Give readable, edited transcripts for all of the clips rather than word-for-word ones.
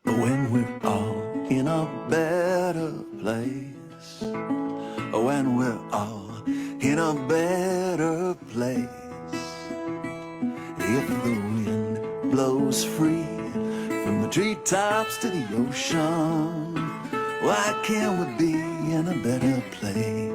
When we're all in a better place, when we're all in a better place, if the wind blows free from the treetops to the ocean, why can't we be in a better place?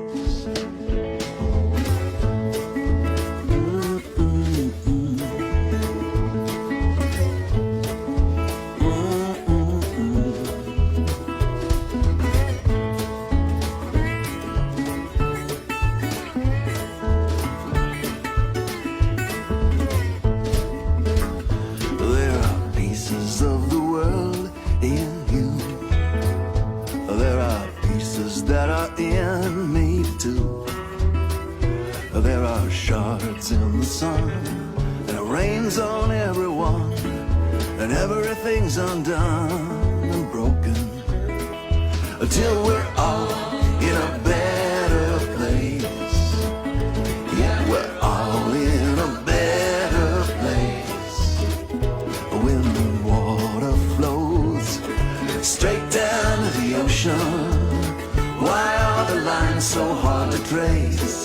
In me too. There are shards in the sun, and it rains on everyone, and everything's undone and broken until we're all in a better place. Yeah, we're all in a better place. When the water flows straight down to the ocean, why are the lines so hard to trace?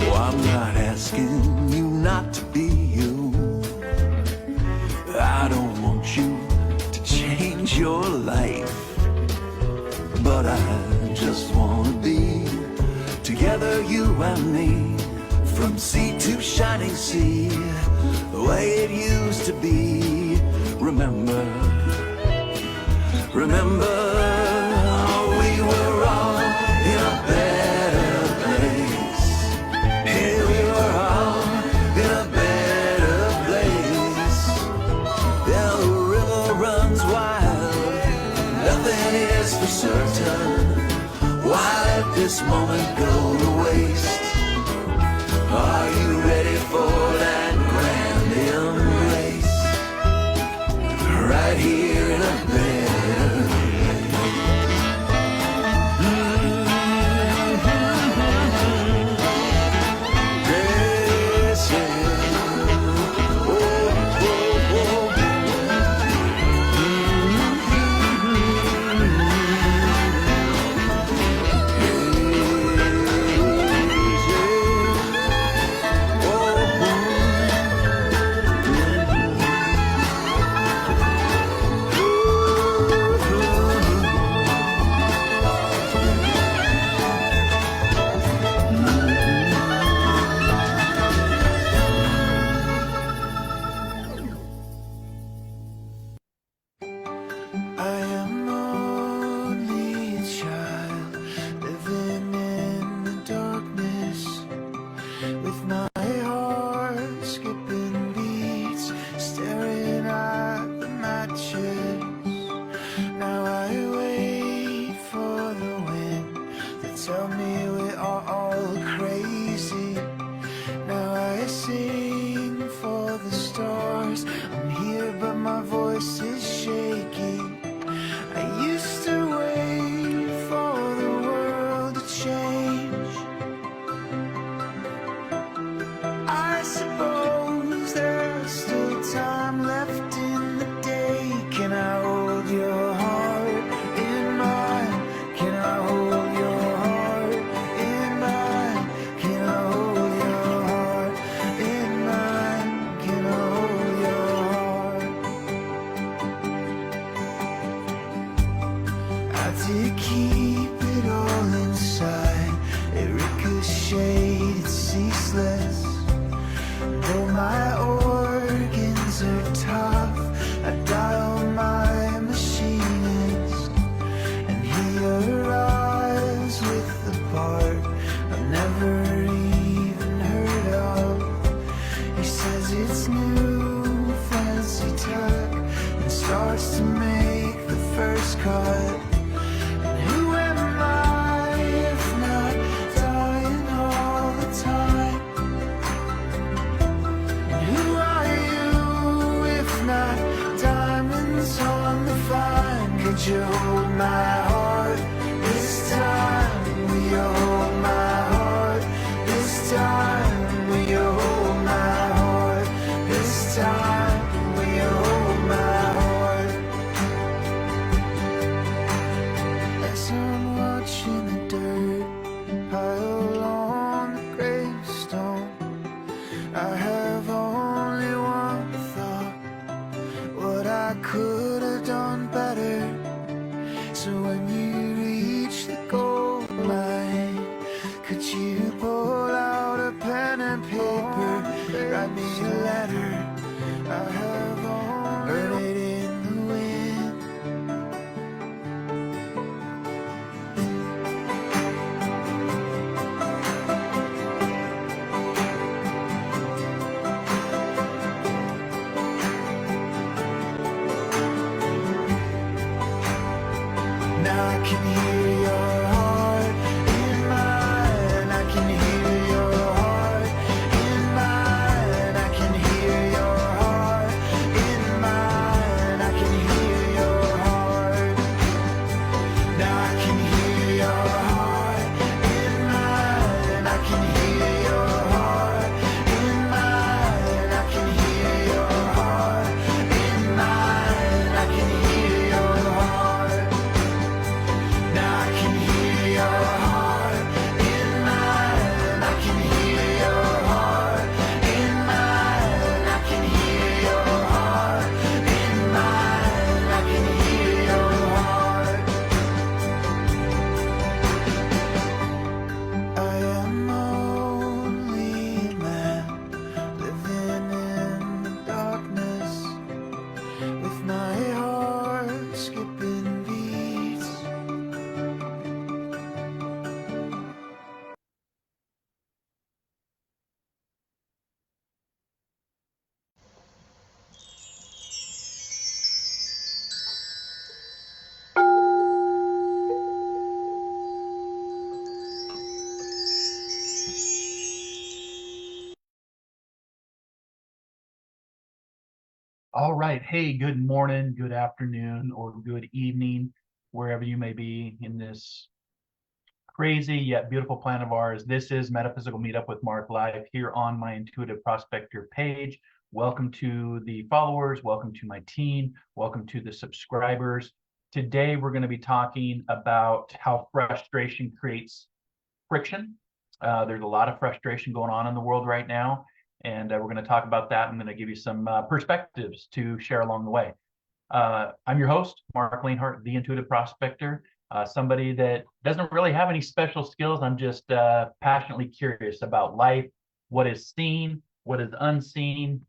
Oh, I'm not asking you not to be you. I don't want you to change your life, but I just want to be together, you and me, from sea to shining sea, the way it used to be. Remember, remember, we were all in a better place. Here we were all in a better place. Yeah, the river runs wild, nothing is for certain. Why let this moment go to waste? Are you ready for that grand embrace? Right here in a better place. Oh, oh, oh. Oh, keep it all inside. It ricocheted ceaseless. Though my organs are tough, I dial my machinist, and he arrives with the part I've never even heard of. He says it's new, fancy tech, and starts to make the first cut. And who am I if not dying all the time? And who are you if not diamonds on the vine? Could you hold my heart this time? Will you hold my heart this time? Will you hold my heart this time? Will you hold my heart? As I'm watching the dirt pile on the gravestone, I have only one thought: what I could have done better. So when you reach the goal line, could you pull out a pen and paper, write me a letter? I have only heard it in the wind. Now I can hear your heart in mine. I can hear your heart in mine. I can hear your heart in mine. I can hear your heart. Now I can hear your heart in mine. I can hear your heart in mine. I can hear your heart in mine. I can hear your heart. Now I can hear your heart in mine. I can hear your heart in mine. I can hear your heart in mine. I can hear your heart. I am only a man living in the darkness, with my heart skipping beats. All right. Hey, good morning, good afternoon, or good evening, wherever you may be in this crazy yet beautiful planet of ours. This is Metaphysical Meetup with Marc live here on my Intuitive Prospector page. Welcome to the followers. Welcome to my team. Welcome to the subscribers. Today, we're going to be talking about how frustration creates friction. There's a lot of frustration going on in the world right now, and we're going to talk about that. I'm going to give you some perspectives to share along the way. I'm your host, Marc Lainhart, the Intuitive Prospector, somebody that doesn't really have any special skills. I'm just passionately curious about life, what is seen, what is unseen,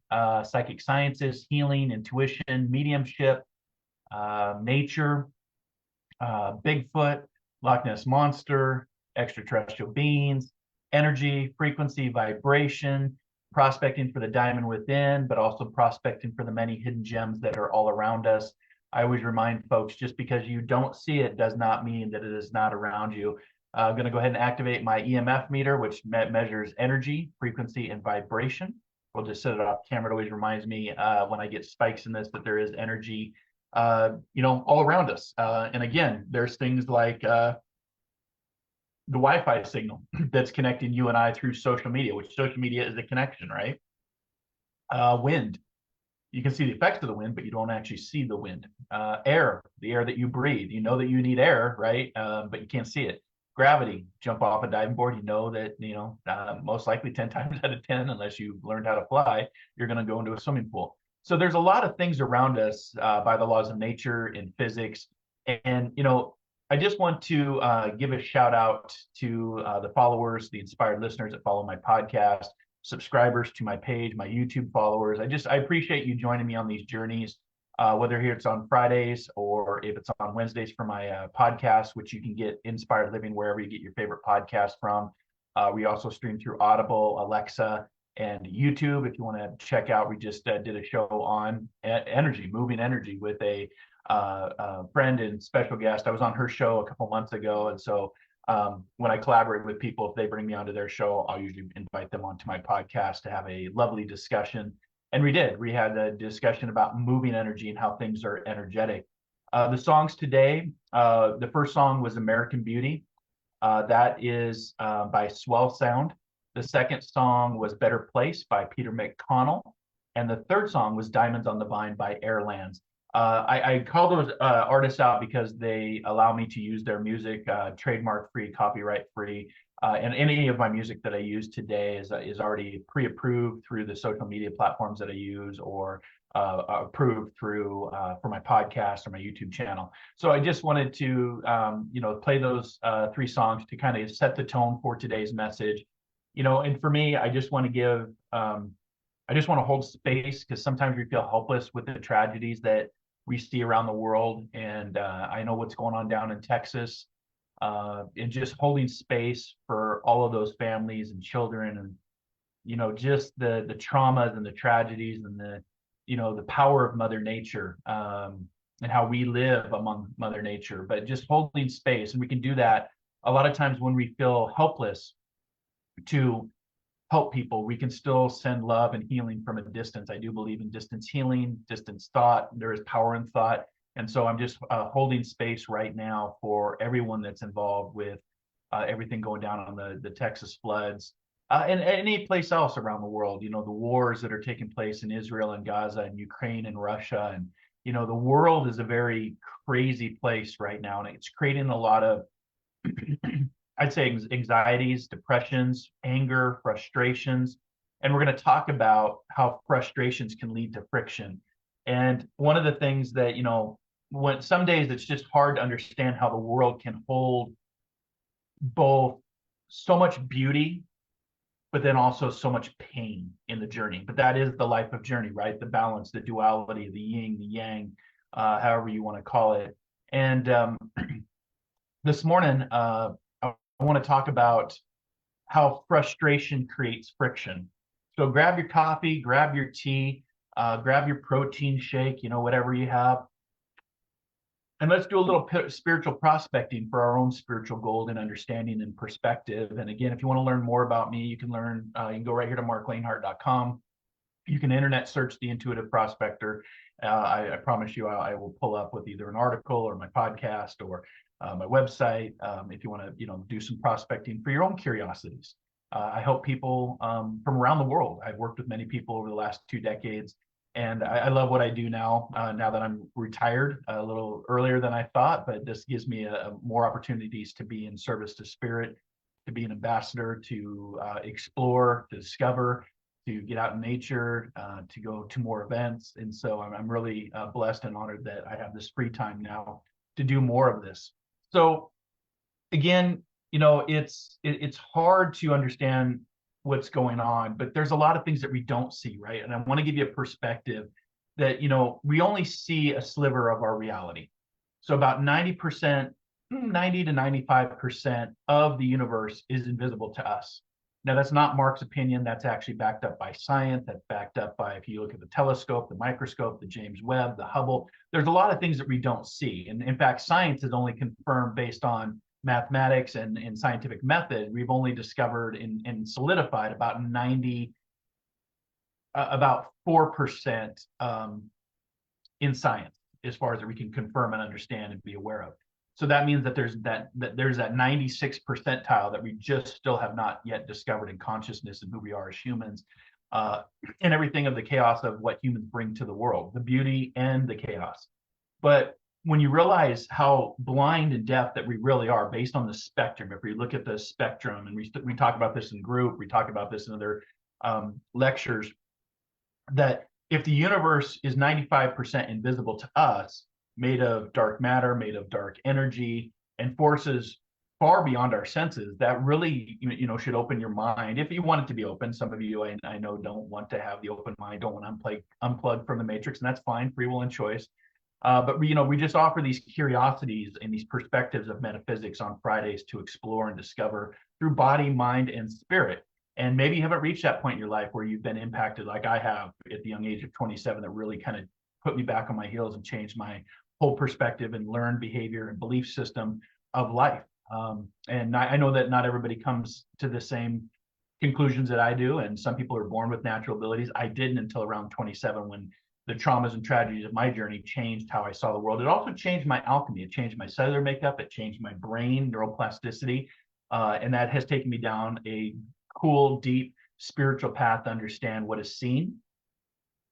psychic sciences, healing, intuition, mediumship, nature, Bigfoot, Loch Ness Monster, extraterrestrial beings, energy, frequency, vibration, prospecting for the diamond within, but also prospecting for the many hidden gems that are all around us. I always remind folks, just because you don't see it does not mean that it is not around you. I'm going to go ahead and activate my EMF meter, which measures energy, frequency, and vibration. We'll just set it off camera. It always reminds me when I get spikes in this that there is energy all around us. And again, there's things like the Wi-Fi signal that's connecting you and I through social media, which social media is a connection, right? Wind. You can see the effects of the wind, but you don't actually see the wind. Air, the air that you breathe. You know that you need air, right? But you can't see it. Gravity, jump off a diving board, you know that, most likely 10 times out of 10, unless you've learned how to fly, you're going to go into a swimming pool. So there's a lot of things around us by the laws of nature and physics. And, I just want to give a shout out to the followers, the inspired listeners that follow my podcast, subscribers to my page, my YouTube followers. I appreciate you joining me on these journeys, whether here it's on Fridays or if it's on Wednesdays for my podcast, which you can get Inspired Living wherever you get your favorite podcast from. We also stream through Audible, Alexa, and YouTube. If you want to check out, we just did a show on energy, moving energy, with a friend and special guest. I was on her show a couple months ago, and so when I collaborate with people, if they bring me onto their show, I'll usually invite them onto my podcast to have a lovely discussion. And we did. We had a discussion about moving energy and how things are energetic. The songs today, the first song was American Beauty. That is by Swell Sound. The second song was Better Place by Peter McConnell. And the third song was Diamonds on the Vine by Airlands. I call those artists out because they allow me to use their music, trademark free, copyright free. And any of my music that I use today is already pre-approved through the social media platforms that I use, or approved through for my podcast or my YouTube channel. So I just wanted to play those three songs to kind of set the tone for today's message. And for me, I just want to give I just want to hold space, because sometimes we feel helpless with the tragedies that we see around the world. And I know what's going on down in Texas, and just holding space for all of those families and children, and just the traumas and the tragedies, and the power of Mother Nature, and how we live among Mother Nature. But just holding space, and we can do that a lot of times when we feel helpless to help people. We can still send love and healing from a distance. I do believe in distance healing, distance thought. There is power in thought. And so I'm just holding space right now for everyone that's involved with everything going down on the Texas floods, and any place else around the world. The wars that are taking place in Israel and Gaza and Ukraine and Russia. And, the world is a very crazy place right now. And it's creating a lot of I'd say anxieties, depressions, anger, frustrations. And we're going to talk about how frustrations can lead to friction. And one of the things that, when some days it's just hard to understand how the world can hold both so much beauty, but then also so much pain in the journey. But that is the life of journey, right? The balance, the duality, the yin, the yang, however you want to call it. And this morning, I want to talk about how frustration creates friction. So grab your coffee, grab your tea, grab your protein shake, whatever you have. And let's do a little spiritual prospecting for our own spiritual gold and understanding and perspective. And again, if you want to learn more about me, you can go right here to marclainhart.com. You can internet search the Intuitive Prospector. I promise you, I will pull up with either an article or my podcast or my website, if you want to, do some prospecting for your own curiosities. I help people from around the world. I've worked with many people over the last 2 decades, and I love what I do now. Now that I'm retired a little earlier than I thought, but this gives me more opportunities to be in service to spirit, to be an ambassador, to explore, to discover, to get out in nature, to go to more events. And so I'm really blessed and honored that I have this free time now to do more of this. So again, it's hard to understand what's going on, but there's a lot of things that we don't see, right? And I want to give you a perspective that, we only see a sliver of our reality. So about 90 to 95% of the universe is invisible to us. Now, that's not Marc's opinion. That's actually backed up by science. That's backed up by, if you look at the telescope, the microscope, the James Webb, the Hubble, there's a lot of things that we don't see. And in fact, science is only confirmed based on mathematics and scientific method. We've only discovered and solidified about 4% in science, as far as that we can confirm and understand and be aware of. So that means that there's that 96 percentile that we just still have not yet discovered in consciousness and who we are as humans, and everything of the chaos of what humans bring to the world, the beauty and the chaos. But when you realize how blind and deaf that we really are based on the spectrum, if we look at the spectrum, and we talk about this in group, we talk about this in other lectures, that if the universe is 95% invisible to us, made of dark matter, made of dark energy, and forces far beyond our senses that really, should open your mind if you want it to be open. Some of you I know don't want to have the open mind, don't want to unplug from the matrix, and that's fine, free will and choice. But we just offer these curiosities and these perspectives of metaphysics on Fridays to explore and discover through body, mind, and spirit. And maybe you haven't reached that point in your life where you've been impacted like I have at the young age of 27, that really kind of put me back on my heels and changed my whole perspective and learned behavior and belief system of life. And I know that not everybody comes to the same conclusions that I do, and some people are born with natural abilities. I didn't until around 27, when the traumas and tragedies of my journey changed how I saw the world. It also changed my alchemy. It changed my cellular makeup. It changed my brain, neuroplasticity. And that has taken me down a cool, deep spiritual path to understand what is seen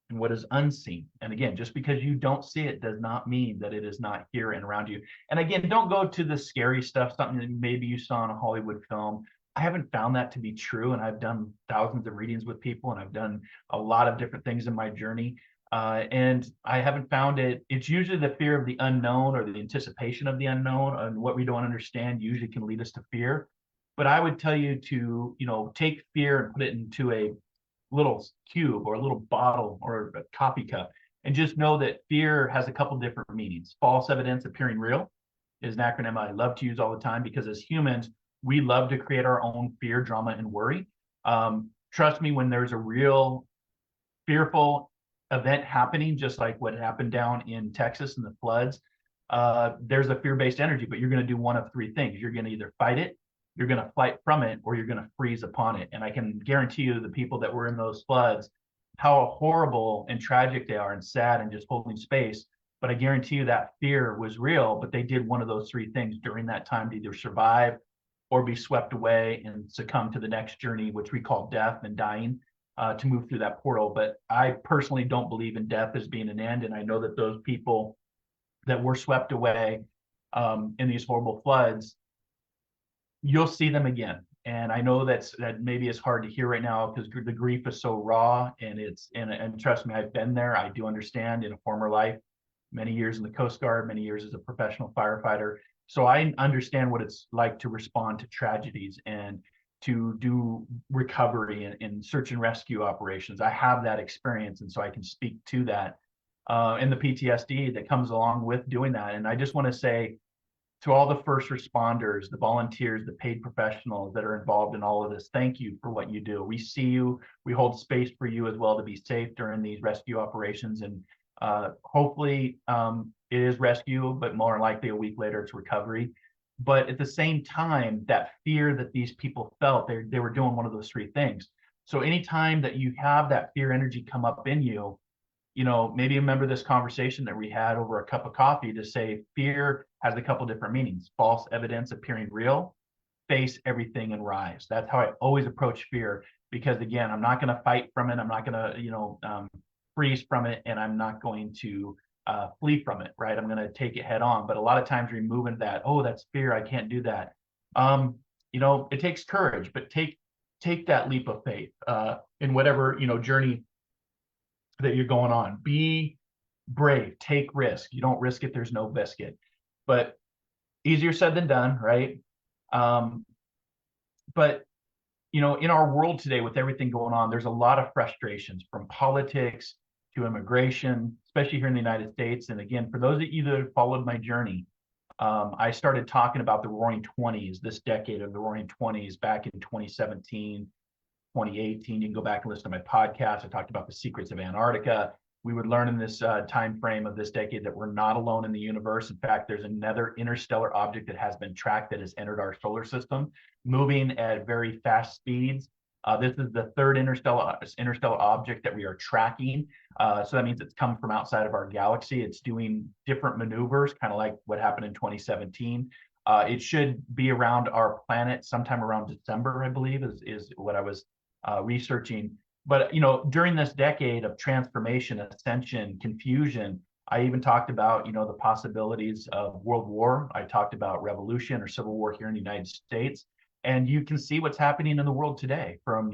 and what is unseen. And again, just because you don't see it does not mean that it is not here and around you. And again, don't go to the scary stuff, something that maybe you saw in a Hollywood film. I haven't found that to be true. And I've done thousands of readings with people, and I've done a lot of different things in my journey. And I haven't found it. It's usually the fear of the unknown or the anticipation of the unknown, and what we don't understand usually can lead us to fear. But I would tell you to, take fear and put it into a little cube or a little bottle or a coffee cup, and just know that fear has a couple different meanings. False evidence appearing real is an acronym I love to use all the time, because as humans, we love to create our own fear, drama, and worry. Trust me, when there's a real fearful event happening, just like what happened down in Texas and the floods, there's a fear-based energy, but you're going to do one of three things. You're going to either fight it, you're going to flight from it, or you're going to freeze upon it. And I can guarantee you, the people that were in those floods, how horrible and tragic they are, and sad, and just holding space. But I guarantee you that fear was real, but they did one of those three things during that time to either survive or be swept away and succumb to the next journey, which we call death and dying, to move through that portal. But I personally don't believe in death as being an end. And I know that those people that were swept away in these horrible floods, you'll see them again. And I know that maybe it's hard to hear right now, because the grief is so raw, and and trust me, I've been there. I do understand, in a former life, many years in the Coast Guard, many years as a professional firefighter. So I understand what it's like to respond to tragedies and to do recovery and search and rescue operations. I have that experience, and so I can speak to that and the PTSD that comes along with doing that. And I just want to say to all the first responders, the volunteers, the paid professionals that are involved in all of this, thank you for what you do. We see you. We hold space for you as well to be safe during these rescue operations. And hopefully it is rescue, but more likely a week later it's recovery. But at the same time, that fear that these people felt, they were doing one of those three things. So anytime that you have that fear energy come up in you, maybe remember this conversation that we had over a cup of coffee, to say fear has a couple different meanings. False evidence appearing real, face everything and rise. That's how I always approach fear, because again, I'm not going to fight from it. I'm not going to, freeze from it, and I'm not going to flee from it, right? I'm going to take it head on. But a lot of times removing that, oh, that's fear, I can't do that. It takes courage, but take that leap of faith in whatever, journey that you're going on. Be brave, take risk. You don't risk it, there's no biscuit. But easier said than done, right? But in our world today, with everything going on, there's a lot of frustrations, from politics to immigration, especially here in the United States. And again, for those of you that have followed my journey, I started talking about the Roaring 20s, this decade of the Roaring 20s, back in 2017, 2018. You can go back and listen to my podcast. I talked about the secrets of Antarctica. We would learn in this time frame of this decade that we're not alone in the universe. In fact, there's another interstellar object that has been tracked that has entered our solar system, moving at very fast speeds. This is the third interstellar object that we are tracking. So that means it's come from outside of our galaxy. It's doing different maneuvers, kind of like what happened in 2017. It should be around our planet sometime around December, I believe, is what I was researching. But during this decade of transformation, ascension, confusion, I even talked about the possibilities of world war. I talked about revolution or civil war here in the United States. And you can see what's happening in the world today, from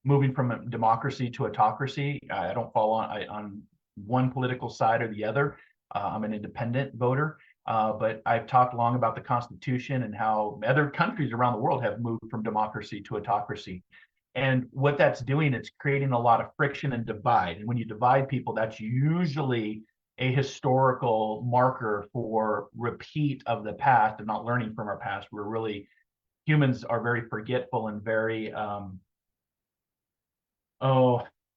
moving from a democracy to autocracy. I don't fall on one political side or the other. I'm an independent voter. But I've talked long about the Constitution and how other countries around the world have moved from democracy to autocracy. And what that's doing, it's creating a lot of friction and divide. And when you divide people, that's usually a historical marker for repeat of the past and not learning from our past. We're really, humans are very forgetful and very,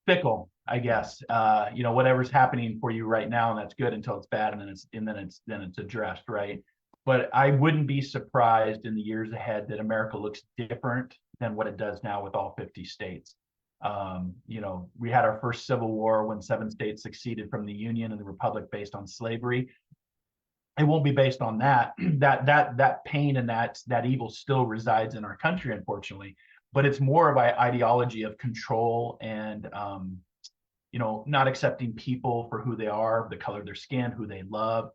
fickle, I guess. Whatever's happening for you right now, and that's good until it's bad, and then it's addressed, right? But I wouldn't be surprised in the years ahead that America looks different than what it does now with all 50 states. We had our first Civil War when 7 states seceded from the Union and the Republic based on slavery. It won't be based on that. That pain and that evil still resides in our country, unfortunately. But it's more by ideology of control and not accepting people for who they are, the color of their skin, who they love.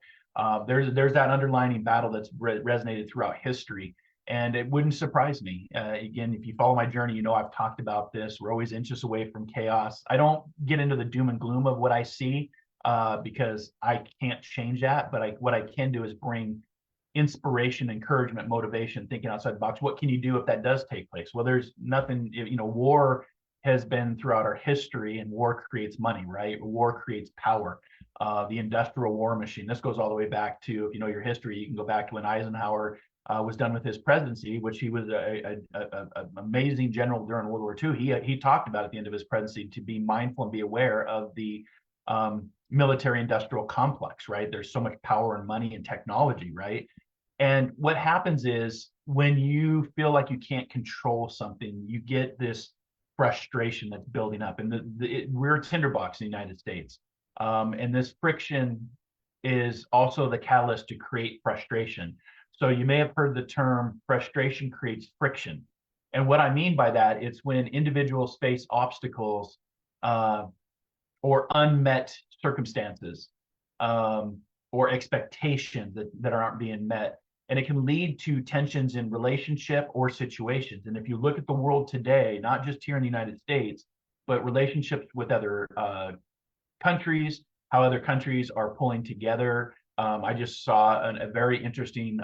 There's that underlining battle that's resonated throughout history, and it wouldn't surprise me. Again, if you follow my journey, I've talked about this. We're always inches away from chaos. I don't get into the doom and gloom of what I see because I can't change that. But what I can do is bring inspiration, encouragement, motivation, thinking outside the box. What can you do if that does take place? Well, there's nothing. War has been throughout our history, and war creates money, right? War creates power. The industrial war machine. This goes all the way back to, if you know your history, you can go back to when Eisenhower was done with his presidency, which he was an amazing general during World War II. He talked about at the end of his presidency to be mindful and be aware of the military industrial complex, right? There's so much power and money and technology, right? And what happens is when you feel like you can't control something, you get this frustration that's building up. And we're a tinderbox in the United States. And this friction is also the catalyst to create frustration. So you may have heard the term frustration creates friction. And what I mean by that, it's when individuals face obstacles or unmet circumstances or expectations that aren't being met. And it can lead to tensions in relationship or situations. And if you look at the world today, not just here in the United States, but relationships with other countries, how other countries are pulling together. I just saw a very interesting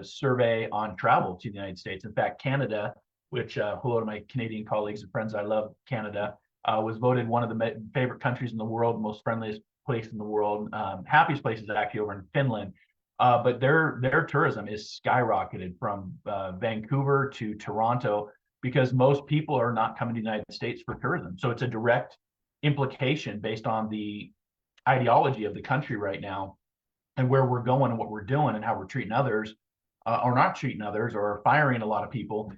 survey on travel to the United States. In fact, Canada, which hello to my Canadian colleagues and friends, I love Canada, was voted one of the favorite countries in the world, most friendliest place in the world. Happiest place is actually over in Finland. But their tourism is skyrocketed from Vancouver to Toronto because most people are not coming to the United States for tourism. So it's a direct implication based on the ideology of the country right now and where we're going and what we're doing and how we're treating others or not treating others or firing a lot of people.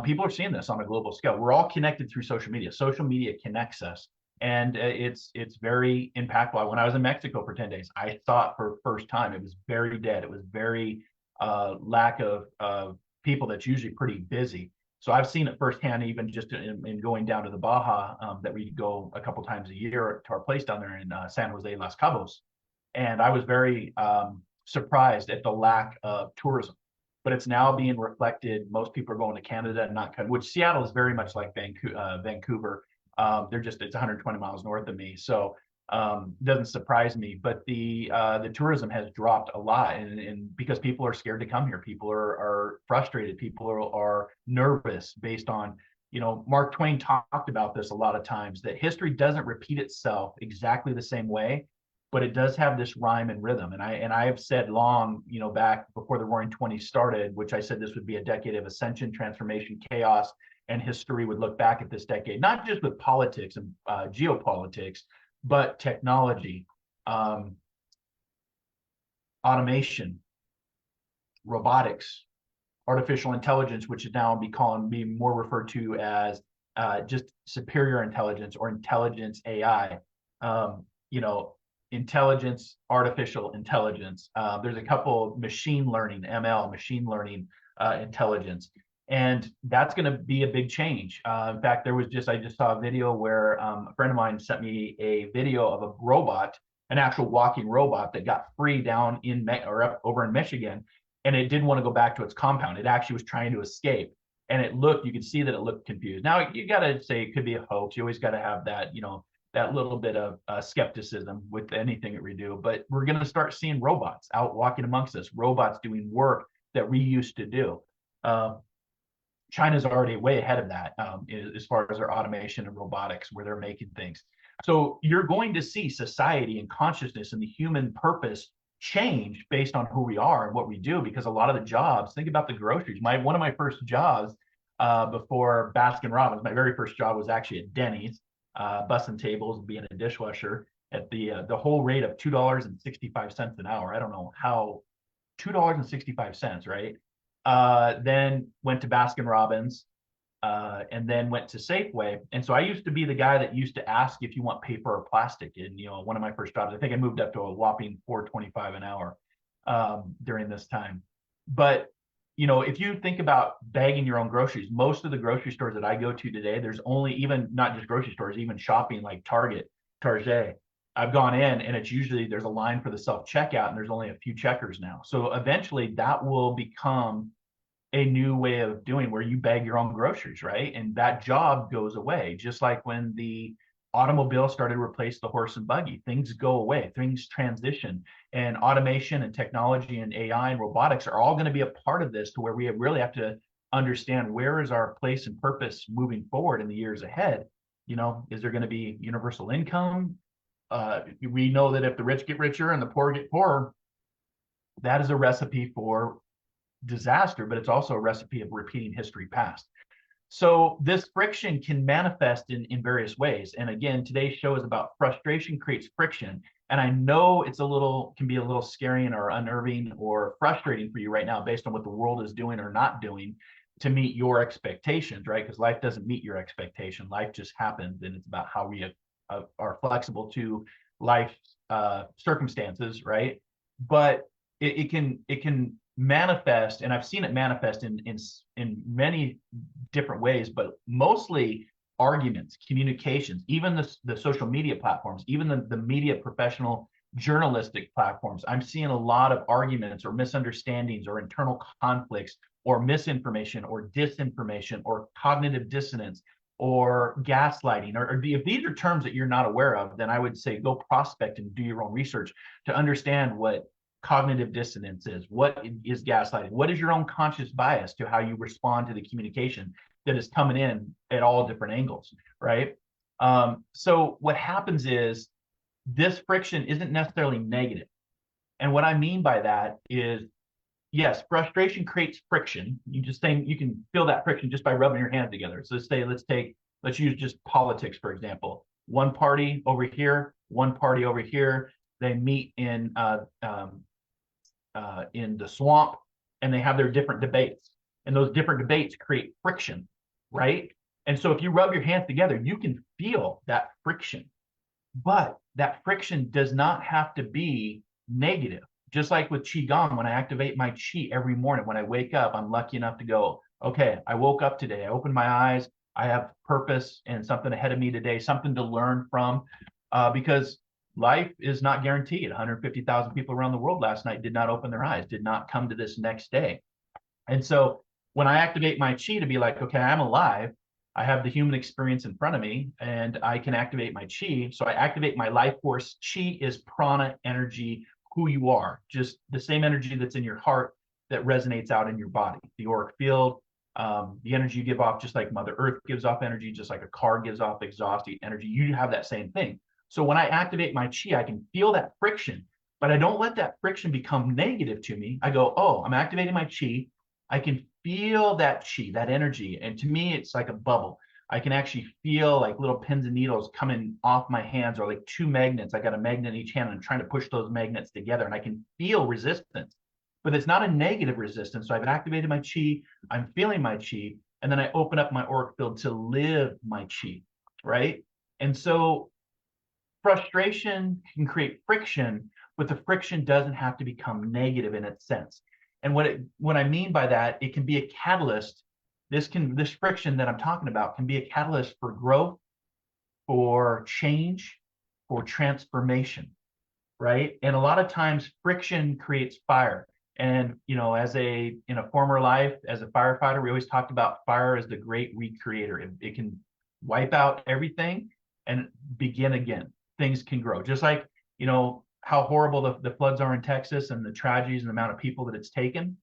People are seeing this on a global scale. We're all connected through social media. Social media connects us. And it's very impactful. When I was in Mexico for 10 days, I saw it for the first time. It was very dead. It was very lack of people that's usually pretty busy. So I've seen it firsthand, even just in going down to the Baja, that we go a couple times a year to our place down there in San Jose, Los Cabos. And I was very surprised at the lack of tourism. But it's now being reflected. Most people are going to Canada and not, which Seattle is very much like Vancouver. It's 120 miles north of me, so doesn't surprise me. But the tourism has dropped a lot, and because people are scared to come here, people are frustrated, people are nervous based on, Mark Twain talked about this a lot of times, that history doesn't repeat itself exactly the same way, but it does have this rhyme and rhythm. And I have said long, back before the Roaring Twenties started, which I said this would be a decade of ascension, transformation, chaos. And history would look back at this decade, not just with politics and geopolitics, but technology, automation, robotics, artificial intelligence, which is now being more referred to as just superior intelligence or intelligence AI. Intelligence, artificial intelligence. There's a couple machine learning, ML, machine learning intelligence. And that's going to be a big change. In fact, I just saw a video where a friend of mine sent me a video of a robot, an actual walking robot that got free down up over in Michigan, and it didn't want to go back to its compound. It actually was trying to escape, and you could see that it looked confused. Now you got to say it could be a hoax. You always got to have that, that little bit of skepticism with anything that we do. But we're going to start seeing robots out walking amongst us, robots doing work that we used to do. China's already way ahead of that as far as their automation and robotics, where they're making things. So you're going to see society and consciousness and the human purpose change based on who we are and what we do, because a lot of the jobs, think about the groceries. One of my first jobs before Baskin Robbins, my very first job was actually at Denny's, bussing tables, being a dishwasher at the whole rate of $2.65 an hour. I don't know how, $2.65, right? Then went to Baskin Robbins, and then went to Safeway. And so I used to be the guy that used to ask if you want paper or plastic. And one of my first jobs, I think I moved up to a whopping $4.25 an hour during this time. But if you think about bagging your own groceries, most of the grocery stores that I go to today, there's only, even not just grocery stores, even shopping like Target, I've gone in and it's usually there's a line for the self-checkout and there's only a few checkers now. So eventually that will become a new way of doing, where you bag your own groceries, right? And that job goes away, just like when the automobile started to replace the horse and buggy. Things go away, things transition, and automation and technology and AI and robotics are all going to be a part of this, to where we really have to understand where is our place and purpose moving forward in the years ahead. Is there going to be universal income? We know that if the rich get richer and the poor get poorer, that is a recipe for disaster, but it's also a recipe of repeating history past. So this friction can manifest in various ways. And again, today's show is about frustration creates friction. And I know can be a little scary or unnerving or frustrating for you right now, based on what the world is doing or not doing to meet your expectations, right? Because life doesn't meet your expectation. Life just happens, and it's about how we are flexible to life circumstances, right? But it can manifest, and I've seen it manifest in many different ways, but mostly arguments, communications, even the social media platforms, even the media professional journalistic platforms. I'm seeing a lot of arguments or misunderstandings or internal conflicts or misinformation or disinformation or cognitive dissonance or gaslighting, or if these are terms that you're not aware of, then I would say go prospect and do your own research to understand what cognitive dissonance is, what is gaslighting, what is your own conscious bias to how you respond to the communication that is coming in at all different angles, right? So what happens is this friction isn't necessarily negative. And what I mean by that is, yes, frustration creates friction. You can feel that friction just by rubbing your hands together. So let's use just politics, for example. One party over here, one party over here, they meet in the swamp, and they have their different debates, and those different debates create friction, right? And so if you rub your hands together, you can feel that friction, but that friction does not have to be negative. Just like with Qigong, when I activate my Qi every morning, when I wake up, I'm lucky enough to go, okay, I woke up today, I opened my eyes, I have purpose and something ahead of me today, something to learn from, because life is not guaranteed. 150,000 people around the world last night did not open their eyes, did not come to this next day. And so when I activate my Qi to be like, okay, I'm alive, I have the human experience in front of me, and I can activate my Qi. So I activate my life force. Qi is prana energy, who you are, just the same energy that's in your heart that resonates out in your body. The auric field, the energy you give off, just like Mother Earth gives off energy, just like a car gives off exhaust energy, you have that same thing. So when I activate my Qi, I can feel that friction, but I don't let that friction become negative to me. I go, oh, I'm activating my Qi. I can feel that Qi, that energy. And to me, it's like a bubble. I can actually feel like little pins and needles coming off my hands, or like two magnets. I got a magnet in each hand and I'm trying to push those magnets together, and I can feel resistance, but it's not a negative resistance. So I've activated my Qi, I'm feeling my Qi, and then I open up my auric field to live my Qi, right? And so frustration can create friction, but the friction doesn't have to become negative in its sense. And what I mean by that, it can be a catalyst. This friction that I'm talking about can be a catalyst for growth, for change, for transformation, right? And a lot of times friction creates fire. And in a former life as a firefighter, we always talked about fire as the great recreator. It can wipe out everything, and begin again. Things can grow. Just like, how horrible the floods are in Texas and the tragedies and the amount of people that it's taken.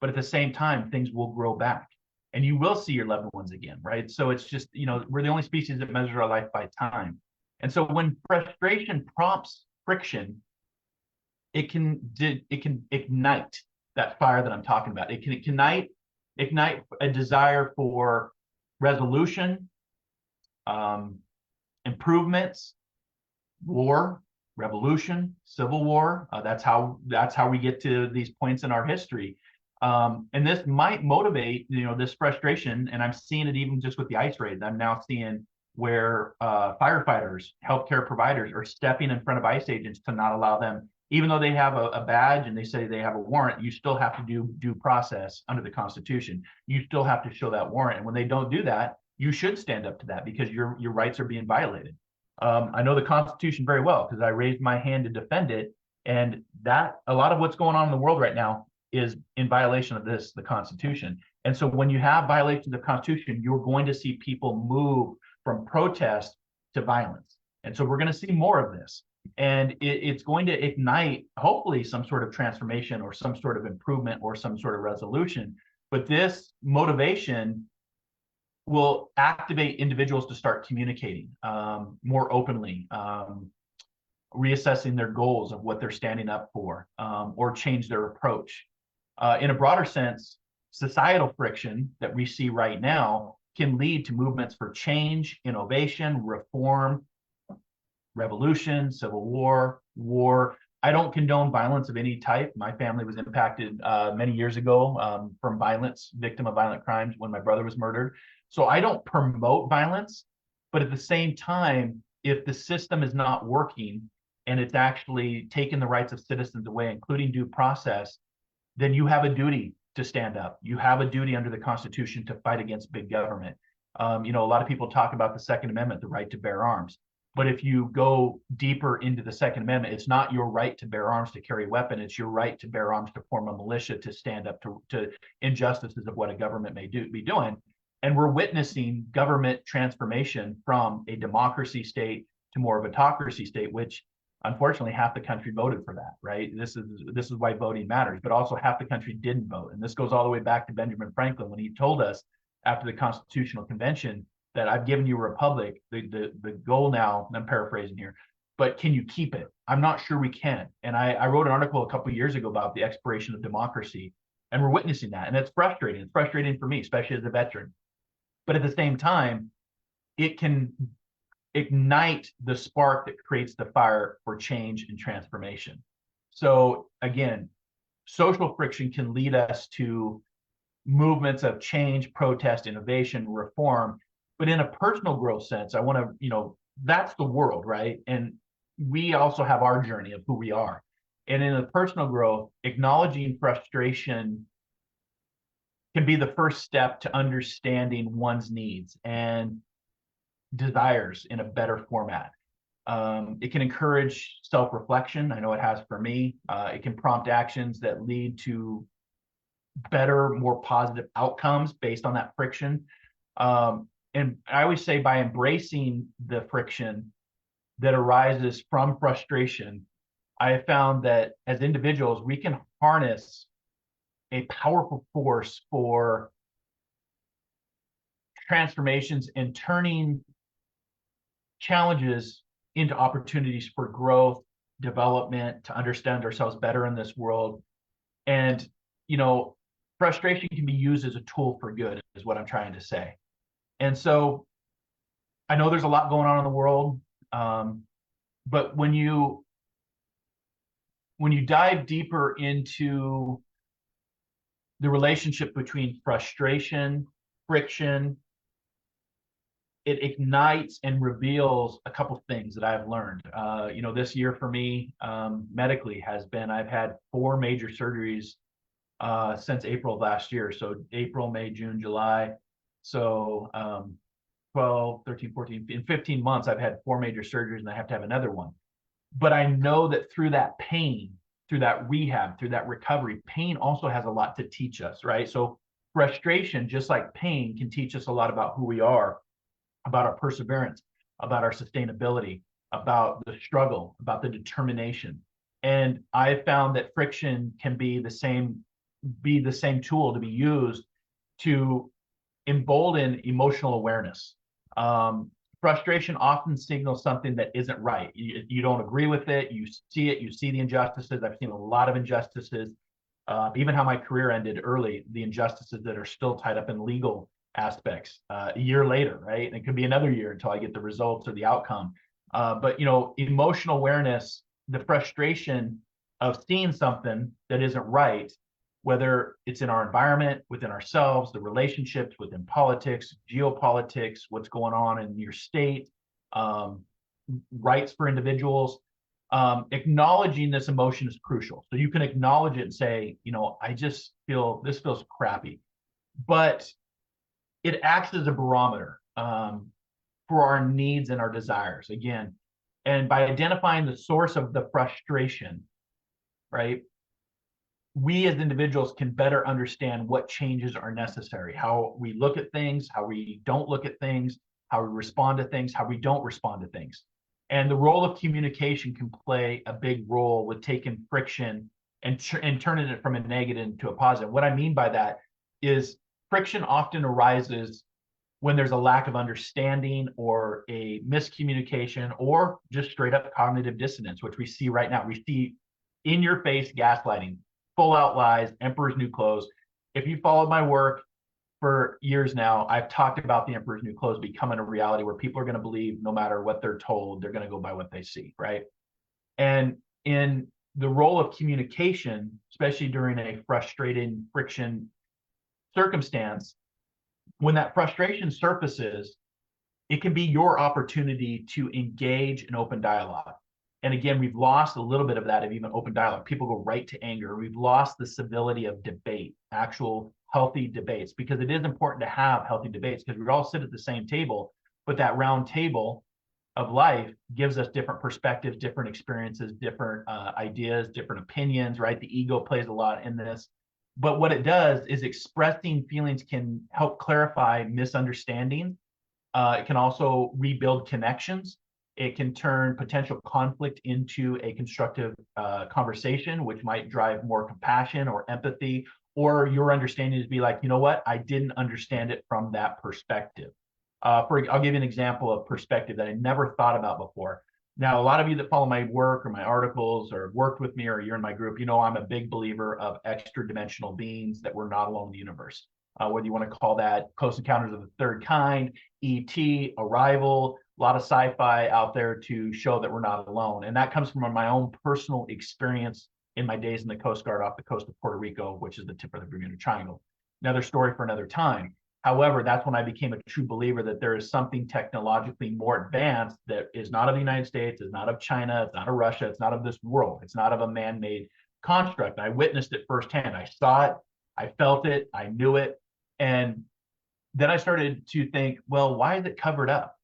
But at the same time, things will grow back and you will see your loved ones again, right? So it's just, we're the only species that measures our life by time. And so when frustration prompts friction, it can ignite that fire that I'm talking about. It can ignite a desire for resolution, improvements, war, revolution, civil war. That's how we get to these points in our history. And this might motivate, this frustration. And I'm seeing it even just with the ice raids. I'm now seeing where firefighters, healthcare providers are stepping in front of ICE agents to not allow them, even though they have a badge and they say they have a warrant, you still have to do due process under the Constitution. You still have to show that warrant. And when they don't do that, you should stand up to that because your rights are being violated. I know the Constitution very well because I raised my hand to defend it. And that a lot of what's going on in the world right now is in violation of the Constitution. And so when you have violations of the Constitution, you're going to see people move from protest to violence. And so we're going to see more of this. And it's going to ignite, hopefully, some sort of transformation or some sort of improvement or some sort of resolution. But this motivation will activate individuals to start communicating more openly, reassessing their goals of what they're standing up for, or change their approach. In a broader sense, societal friction that we see right now can lead to movements for change, innovation, reform, revolution, civil war, war. I don't condone violence of any type. My family was impacted many years ago from violence, victim of violent crimes when my brother was murdered. So I don't promote violence, but at the same time, if the system is not working and it's actually taking the rights of citizens away, including due process, then you have a duty to stand up. You have a duty under the Constitution to fight against big government. A lot of people talk about the Second Amendment, the right to bear arms. But if you go deeper into the Second Amendment, it's not your right to bear arms to carry a weapon. It's your right to bear arms to form a militia to stand up to injustices of what a government may be doing. And we're witnessing government transformation from a democracy state to more of a autocracy state, which unfortunately half the country voted for that, right? This is why voting matters, but also half the country didn't vote. And this goes all the way back to Benjamin Franklin when he told us after the Constitutional Convention that I've given you a republic. The goal now, and I'm paraphrasing here, but can you keep it? I'm not sure we can. And I wrote an article a couple of years ago about the expiration of democracy, and we're witnessing that. And it's frustrating. It's frustrating for me, especially as a veteran. But at the same time, it can ignite the spark that creates the fire for change and transformation. So again, social friction can lead us to movements of change, protest, innovation, reform. But in a personal growth sense, I want to, that's the world, right? And we also have our journey of who we are. And in a personal growth, acknowledging frustration can be the first step to understanding one's needs and desires in a better format. It can encourage self-reflection. I know it has for me. It can prompt actions that lead to better, more positive outcomes based on that friction. And I always say by embracing the friction that arises from frustration, I have found that as individuals, we can harness a powerful force for transformations and turning challenges into opportunities for growth, development, to understand ourselves better in this world. And, frustration can be used as a tool for good, is what I'm trying to say. And so I know there's a lot going on in the world, but when you dive deeper into the relationship between frustration, friction, it ignites and reveals a couple things that I've learned. This year for me, medically has been, I've had 4 major surgeries since April of last year. So April, May, June, July. So 12, 13, 14, in 15 months, I've had 4 major surgeries and I have to have another one. But I know that through that pain, through that rehab, through that recovery, pain also has a lot to teach us, right? So frustration, just like pain, can teach us a lot about who we are, about our perseverance, about our sustainability, about the struggle, about the determination. And I found that friction can be the same tool to be used to embolden emotional awareness. Frustration often signals something that isn't right. You don't agree with it. You see the injustices. I've seen a lot of injustices. Even how my career ended early, the injustices that are still tied up in legal aspects a year later, right? And it could be another year until I get the results or the outcome. But emotional awareness, the frustration of seeing something that isn't right, whether it's in our environment, within ourselves, the relationships, within politics, geopolitics, what's going on in your state, rights for individuals. Acknowledging this emotion is crucial. So you can acknowledge it and say, I just feel this feels crappy, but it acts as a barometer for our needs and our desires again. And by identifying the source of the frustration, right, we as individuals can better understand what changes are necessary, how we look at things, how we don't look at things, how we respond to things, how we don't respond to things. And the role of communication can play a big role with taking friction and turning it from a negative into a positive. What I mean by that is friction often arises when there's a lack of understanding or a miscommunication or just straight up cognitive dissonance, which we see right now. We see in your face gaslighting, full out lies, emperor's new clothes. If you followed my work for years now, I've talked about the emperor's new clothes becoming a reality where people are going to believe no matter what they're told, they're going to go by what they see, right? And in the role of communication, especially during a frustrating friction circumstance, when that frustration surfaces, it can be your opportunity to engage in open dialogue. And again, we've lost a little bit of that of even open dialogue. People go right to anger. We've lost the civility of debate, actual healthy debates, because it is important to have healthy debates because we all sit at the same table, but that round table of life gives us different perspectives, different experiences, different ideas, different opinions, right? The ego plays a lot in this. But what it does is expressing feelings can help clarify misunderstanding. It can also rebuild connections. It can turn potential conflict into a constructive conversation, which might drive more compassion or empathy, or your understanding to be like, you know what, I didn't understand it from that perspective. I'll give you an example of perspective that I never thought about before. Now, a lot of you that follow my work or my articles or worked with me or you're in my group, I'm a big believer of extra dimensional beings, that we're not alone in the universe. Whether you want to call that Close Encounters of the Third Kind, ET, Arrival, a lot of sci-fi out there to show that we're not alone. And that comes from my own personal experience in my days in the Coast Guard off the coast of Puerto Rico, which is the tip of the Bermuda Triangle. Another story for another time. However, that's when I became a true believer that there is something technologically more advanced that is not of the United States, is not of China, it's not of Russia, it's not of this world, it's not of a man-made construct. I witnessed it firsthand. I saw it, I felt it, I knew it. And then I started to think, well, why is it covered up?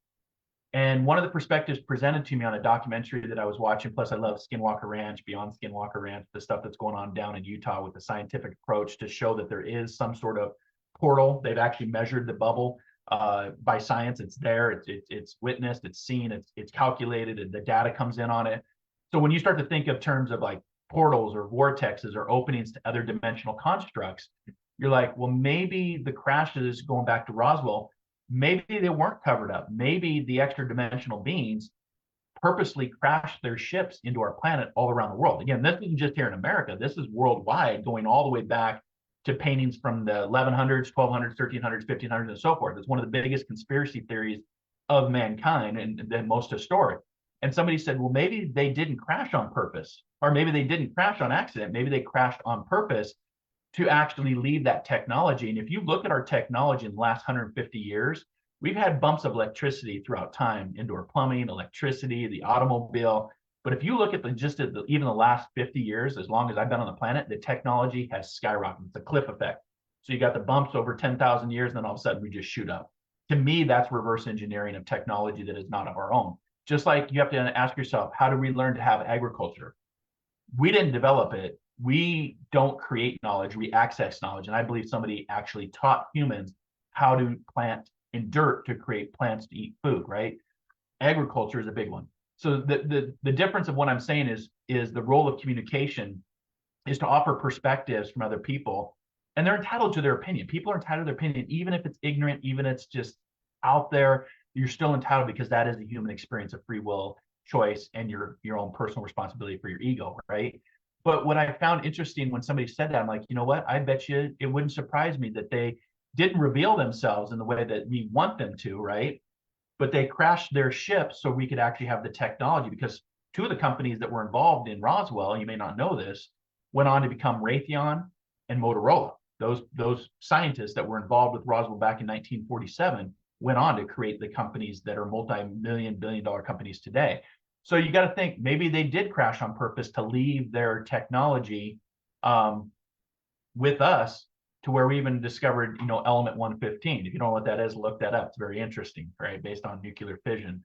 And one of the perspectives presented to me on a documentary that I was watching, plus I love Skinwalker Ranch, Beyond Skinwalker Ranch, the stuff that's going on down in Utah with the scientific approach to show that there is some sort of portal. They've actually measured the bubble by science. It's there, it's witnessed, it's seen, it's calculated, and the data comes in on it. So when you start to think of terms of like portals or vortexes or openings to other dimensional constructs, you're like, well, maybe the crashes going back to Roswell, maybe they weren't covered up. Maybe the extra dimensional beings purposely crashed their ships into our planet all around the world. Again, this isn't just here in America. This is worldwide, going all the way back to paintings from the 1100s, 1200s, 1300s, 1500s, and so forth. It's one of the biggest conspiracy theories of mankind and the most historic. And somebody said, well, maybe they didn't crash on purpose, or maybe they didn't crash on accident. Maybe they crashed on purpose to actually leave that technology. And if you look at our technology in the last 150 years, we've had bumps of electricity throughout time, indoor plumbing, electricity, the automobile. But if you look at even the last 50 years, as long as I've been on the planet, the technology has skyrocketed. It's a cliff effect. So you got the bumps over 10,000 years, and then all of a sudden we just shoot up. To me, that's reverse engineering of technology that is not of our own. Just like you have to ask yourself, how do we learn to have agriculture? We didn't develop it. We don't create knowledge, we access knowledge. And I believe somebody actually taught humans how to plant in dirt to create plants to eat food, right? agriculture is a big one. So the difference of what I'm saying is the role of communication is to offer perspectives from other people, and they're entitled to their opinion. People are entitled to their opinion, even if it's ignorant, even if it's just out there. You're still entitled, because that is the human experience of free will, choice, and your own personal responsibility for your ego, right? But what I found interesting when somebody said that, I'm like, you know what? I bet you it wouldn't surprise me that they didn't reveal themselves in the way that we want them to, right? But they crashed their ship so we could actually have the technology, because two of the companies that were involved in Roswell, you may not know this, went on to become Raytheon and Motorola. Those scientists that were involved with Roswell back in 1947 went on to create the companies that are multi-million, billion-dollar companies today. So you got to think, maybe they did crash on purpose to leave their technology with us, to where we even discovered, element 115. If you don't know what that is, look that up. It's very interesting, right? Based on nuclear fission,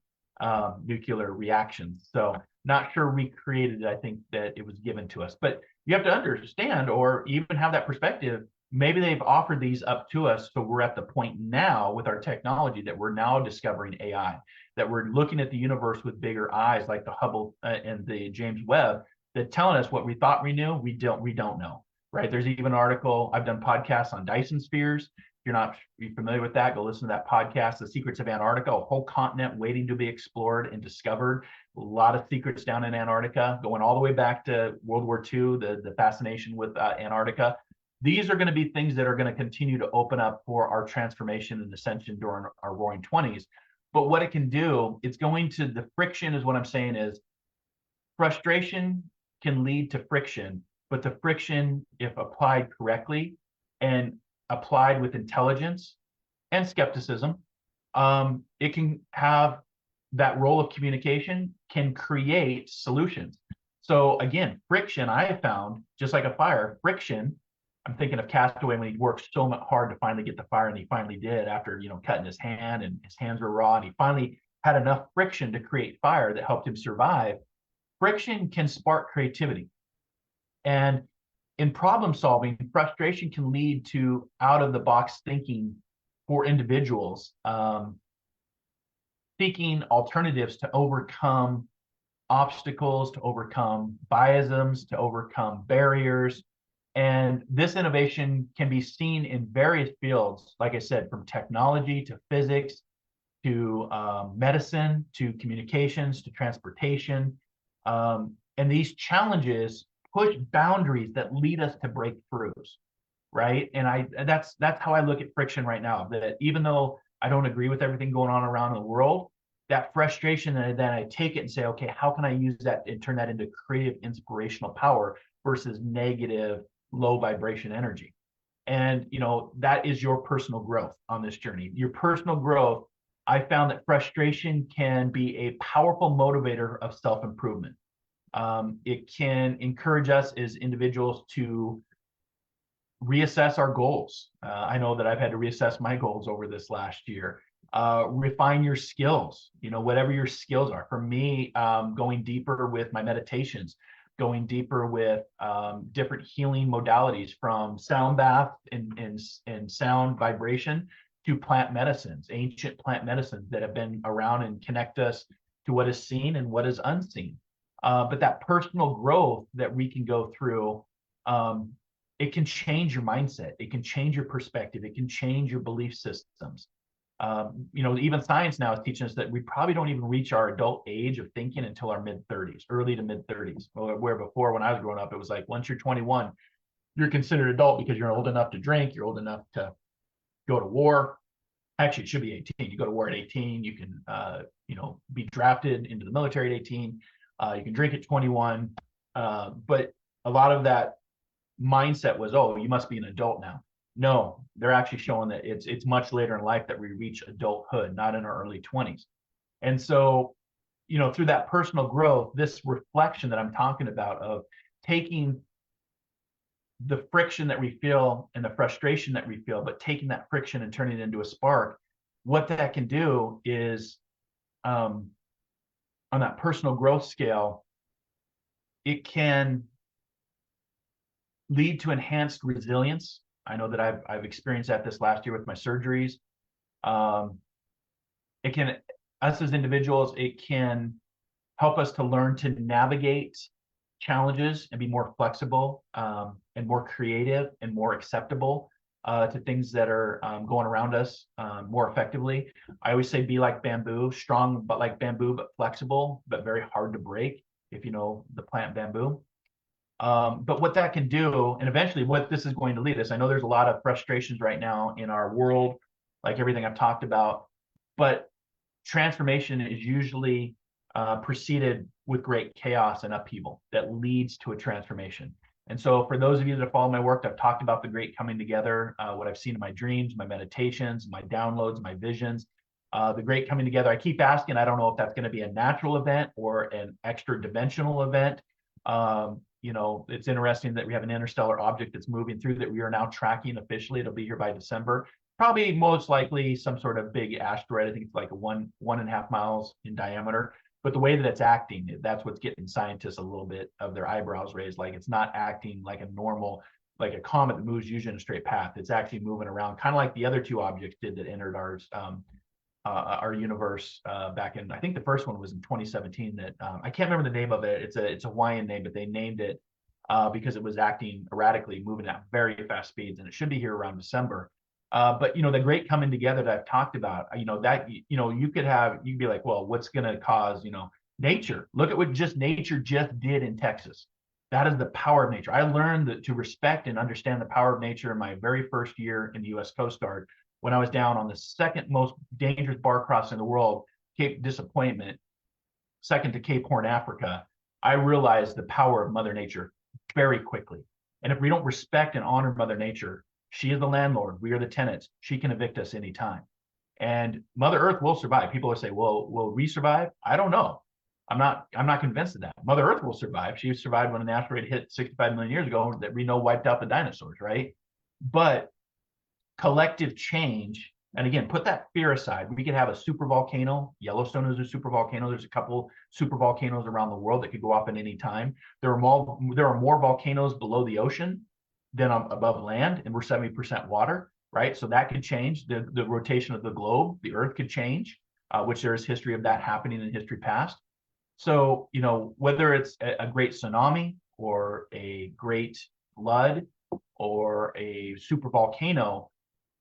nuclear reactions. So not sure we created it. I think that it was given to us. But you have to understand, or even have that perspective, maybe they've offered these up to us. So we're at the point now with our technology that we're now discovering AI, that we're looking at the universe with bigger eyes, like the Hubble and the James Webb, that telling us what we thought we knew, we don't know. Right. There's even an article. I've done podcasts on Dyson spheres. If you're not familiar with that, go listen to that podcast, The Secrets of Antarctica, a whole continent waiting to be explored and discovered. A lot of secrets down in Antarctica, going all the way back to World War II, the fascination with Antarctica. These are going to be things that are going to continue to open up for our transformation and ascension during our roaring 20s. But what it can do, the friction is what I'm saying is, frustration can lead to friction. But the friction, if applied correctly and applied with intelligence and skepticism, it can have that role of communication, can create solutions. So again, friction, I have found, just like a fire, friction. I'm thinking of Castaway when he worked so hard to finally get the fire, and he finally did after, cutting his hand, and his hands were raw, and he finally had enough friction to create fire that helped him survive. Friction can spark creativity. And in problem solving, frustration can lead to out of the box thinking for individuals, seeking alternatives to overcome obstacles, to overcome biasms, to overcome barriers. And this innovation can be seen in various fields, like I said, from technology to physics to medicine to communications to transportation. And these challenges push boundaries that lead us to breakthroughs, right? And that's how I look at friction right now. That even though I don't agree with everything going on around the world, that frustration, and then I take it and say, okay, how can I use that and turn that into creative, inspirational power versus negative, low vibration energy? And that is your personal growth on this journey. Your personal growth, I found that frustration can be a powerful motivator of self-improvement. It can encourage us as individuals to reassess our goals. I know that I've had to reassess my goals over this last year. Refine your skills, whatever your skills are. For me, going deeper with my meditations, going deeper with different healing modalities, from sound bath and sound vibration to plant medicines, ancient plant medicines that have been around and connect us to what is seen and what is unseen. But that personal growth that we can go through, it can change your mindset. It can change your perspective. It can change your belief systems. Even science now is teaching us that we probably don't even reach our adult age of thinking until our mid-30s, early to mid-30s. Where before, when I was growing up, it was like once you're 21, you're considered adult because you're old enough to drink, you're old enough to go to war. Actually, it should be 18. You go to war at 18. You can, be drafted into the military at 18. You can drink at 21. But a lot of that mindset was, oh, you must be an adult now. No, they're actually showing that it's much later in life that we reach adulthood, not in our early 20s. And so, through that personal growth, this reflection that I'm talking about of taking the friction that we feel and the frustration that we feel, but taking that friction and turning it into a spark, what that can do is, on that personal growth scale, it can lead to enhanced resilience. I know that I've experienced that this last year with my surgeries. It can us as individuals, it can help us to learn to navigate challenges and be more flexible, and more creative and more acceptable to things that are going around us more effectively. I always say be like bamboo, strong but like bamboo, but flexible, but very hard to break, if you know the plant bamboo. But what that can do, and eventually what this is going to lead us, I know there's a lot of frustrations right now in our world, like everything I've talked about, but transformation is usually preceded with great chaos and upheaval that leads to a transformation. And so for those of you that follow my work, I've talked about the great coming together, what I've seen in my dreams, my meditations, my downloads, my visions, the great coming together. I keep asking, I don't know if that's going to be a natural event or an extra dimensional event. You know, it's interesting that we have an interstellar object that's moving through that we are now tracking officially. It'll be here by December. Probably most likely some sort of big asteroid. I think it's like a 1.5 miles in diameter. But the way that it's acting, that's what's getting scientists a little bit of their eyebrows raised. Like it's not acting like a normal, like a comet that moves usually in a straight path. It's actually moving around, kind of like the other two objects did that entered our universe back in, I think the first one was in 2017 that I can't remember the name of it. It's a Hawaiian name, but they named it because it was acting erratically, moving at very fast speeds, and it should be here around December. But you know, the great coming together that I've talked about, you know, that you'd be like, well, what's going to cause, nature? Look at what nature just did in Texas. That is the power of nature. I learned to respect and understand the power of nature in my very first year in the U.S. Coast Guard, when I was down on the second most dangerous bar crossing in the world, Cape Disappointment, second to Cape Horn, Africa. I realized the power of Mother Nature very quickly. And if we don't respect and honor Mother Nature, she is the landlord, we are the tenants. She can evict us anytime. And Mother Earth will survive. People will say, well, will we survive? I don't know. I'm not convinced of that. Mother Earth will survive. She survived when an asteroid hit 65 million years ago that we know wiped out the dinosaurs, right? But collective change, and again, put that fear aside. We could have a super volcano. Yellowstone is a super volcano. There's a couple super volcanoes around the world that could go off at any time. There are more volcanoes below the ocean than above land, and we're 70% water, right? So that could change. The rotation of the globe, the Earth could change, which there is history of that happening in history past. So, whether it's a great tsunami or a great flood or a super volcano,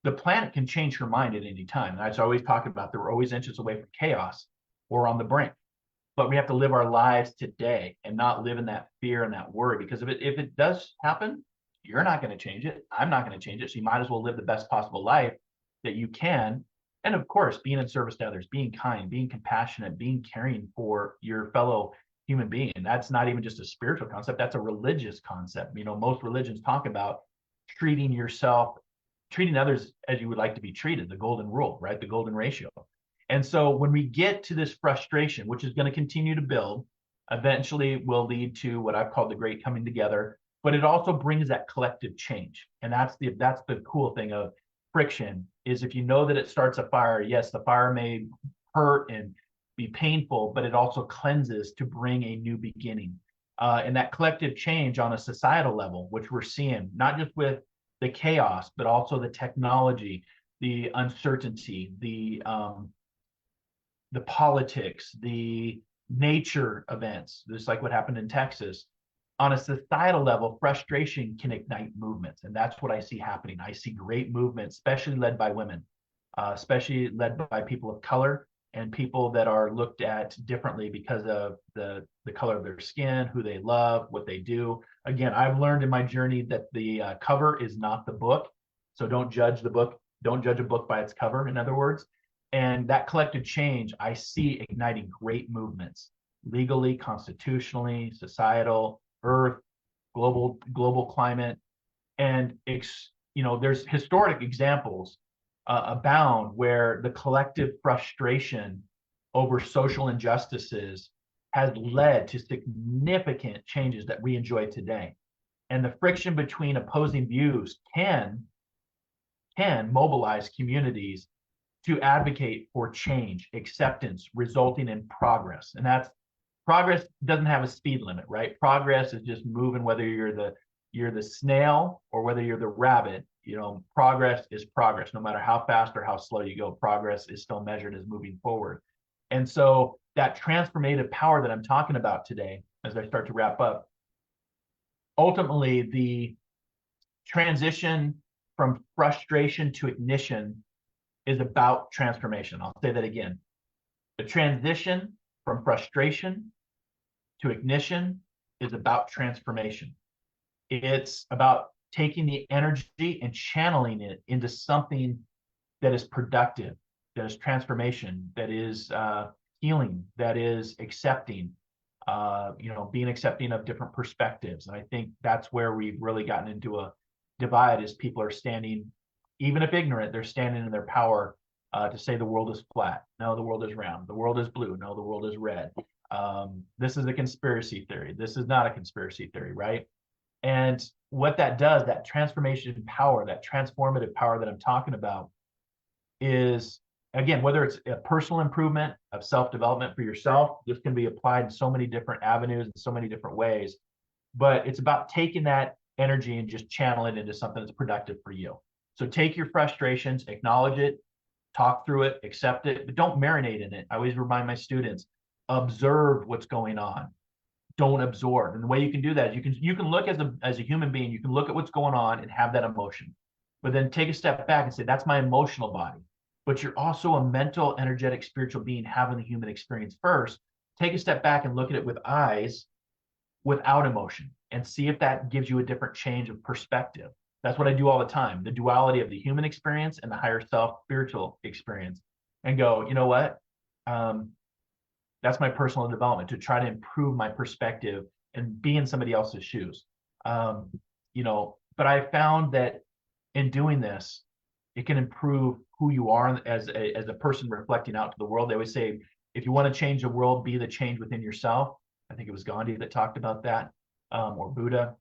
the planet can change her mind at any time. And I always talk about that we're always inches away from chaos or on the brink. But we have to live our lives today and not live in that fear and that worry. Because if it does happen, you're not going to change it. I'm not going to change it. So you might as well live the best possible life that you can. And of course, being in service to others, being kind, being compassionate, being caring for your fellow human being. And that's not even just a spiritual concept. That's a religious concept. Most religions talk about treating others as you would like to be treated, the golden rule, right? The golden ratio. And so when we get to this frustration, which is going to continue to build, eventually will lead to what I've called the great coming together, but it also brings that collective change. And that's the cool thing of friction, is if you know that it starts a fire, yes, the fire may hurt and be painful, but it also cleanses to bring a new beginning. And that collective change on a societal level, which we're seeing, not just with the chaos, but also the technology, the uncertainty, the politics, the nature events, just like what happened in Texas. On a societal level, frustration can ignite movements. And that's what I see happening. I see great movements, especially led by women, especially led by people of color and people that are looked at differently because of the color of their skin, who they love, what they do. Again, I've learned in my journey that the cover is not the book. So don't judge the book. Don't judge a book by its cover, in other words. And that collective change, I see igniting great movements, legally, constitutionally, societal, Earth, global climate. And there's historic examples abound where the collective frustration over social injustices has led to significant changes that we enjoy today. And the friction between opposing views can mobilize communities to advocate for change, acceptance, resulting in progress. And progress doesn't have a speed limit, right? Progress is just moving, whether you're the snail or whether you're the rabbit. Progress is progress. No matter how fast or how slow you go, progress is still measured as moving forward. And so that transformative power that I'm talking about today, as I start to wrap up, ultimately the transition from frustration to ignition is about transformation. I'll say that again. The transition from frustration to ignition is about transformation. It's about taking the energy and channeling it into something that is productive, that is transformation, that is healing, that is accepting, being accepting of different perspectives. And I think that's where we've really gotten into a divide, is people are standing, even if ignorant, they're standing in their power to say the world is flat. No, the world is round. The world is blue. No, the world is red. This is a conspiracy theory. This is not a conspiracy theory, right? And what that does, that transformation power, that transformative power that I'm talking about, is, again, whether it's a personal improvement of self-development for yourself, this can be applied in so many different avenues in so many different ways, but it's about taking that energy and just channel it into something that's productive for you. So take your frustrations, acknowledge it, talk through it, accept it, but don't marinate in it. I always remind my students, observe what's going on. Don't absorb. And the way you can do that is you can look as a human being, you can look at what's going on and have that emotion, but then take a step back and say, that's my emotional body. But you're also a mental, energetic, spiritual being having the human experience first. Take a step back and look at it with eyes without emotion and see if that gives you a different change of perspective. That's what I do all the time, the duality of the human experience and the higher self spiritual experience, and go, you know what? That's my personal development, to try to improve my perspective and be in somebody else's shoes. But I found that in doing this, it can improve who you are as a person reflecting out to the world. They always say, if you want to change the world, be the change within yourself. I think it was Gandhi that talked about that, or Buddha.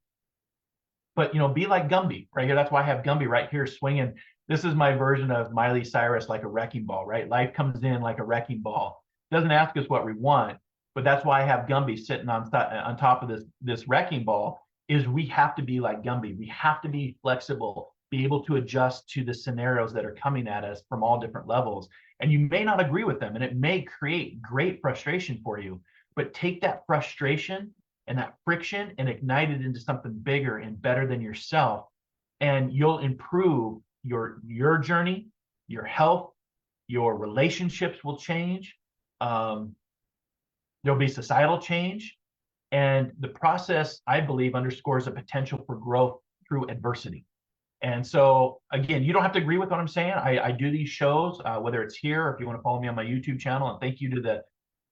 But, be like Gumby right here. That's why I have Gumby right here swinging. This is my version of Miley Cyrus, like a wrecking ball, right? Life comes in like a wrecking ball. Doesn't ask us what we want, but that's why I have Gumby sitting on top of this wrecking ball. Is we have to be like Gumby. We have to be flexible, be able to adjust to the scenarios that are coming at us from all different levels. And you may not agree with them, and it may create great frustration for you, but take that frustration and that friction and ignite it into something bigger and better than yourself, and you'll improve your journey, your health, your relationships will change. There'll be societal change, and the process, I believe, underscores a potential for growth through adversity. And so, again, you don't have to agree with what I'm saying. I do these shows, whether it's here or if you want to follow me on my YouTube channel. And thank you to the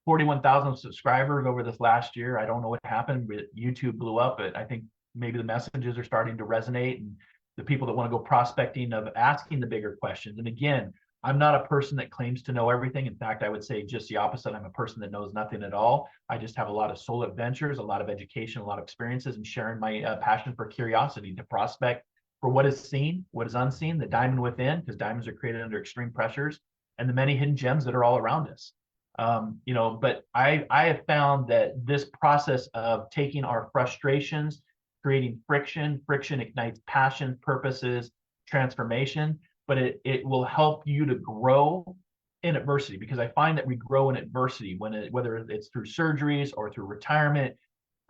41,000 subscribers over this last year. I don't know what happened, but YouTube blew up. But I think maybe the messages are starting to resonate, and the people that want to go prospecting of asking the bigger questions. And again, I'm not a person that claims to know everything. In fact, I would say just the opposite. I'm a person that knows nothing at all. I just have a lot of soul adventures, a lot of education, a lot of experiences, and sharing my passion for curiosity, to prospect for what is seen, what is unseen, the diamond within, because diamonds are created under extreme pressures, and the many hidden gems that are all around us. But I have found that this process of taking our frustrations, creating friction ignites passion, purposes, transformation, but it will help you to grow in adversity, because I find that we grow in adversity whether it's through surgeries or through retirement.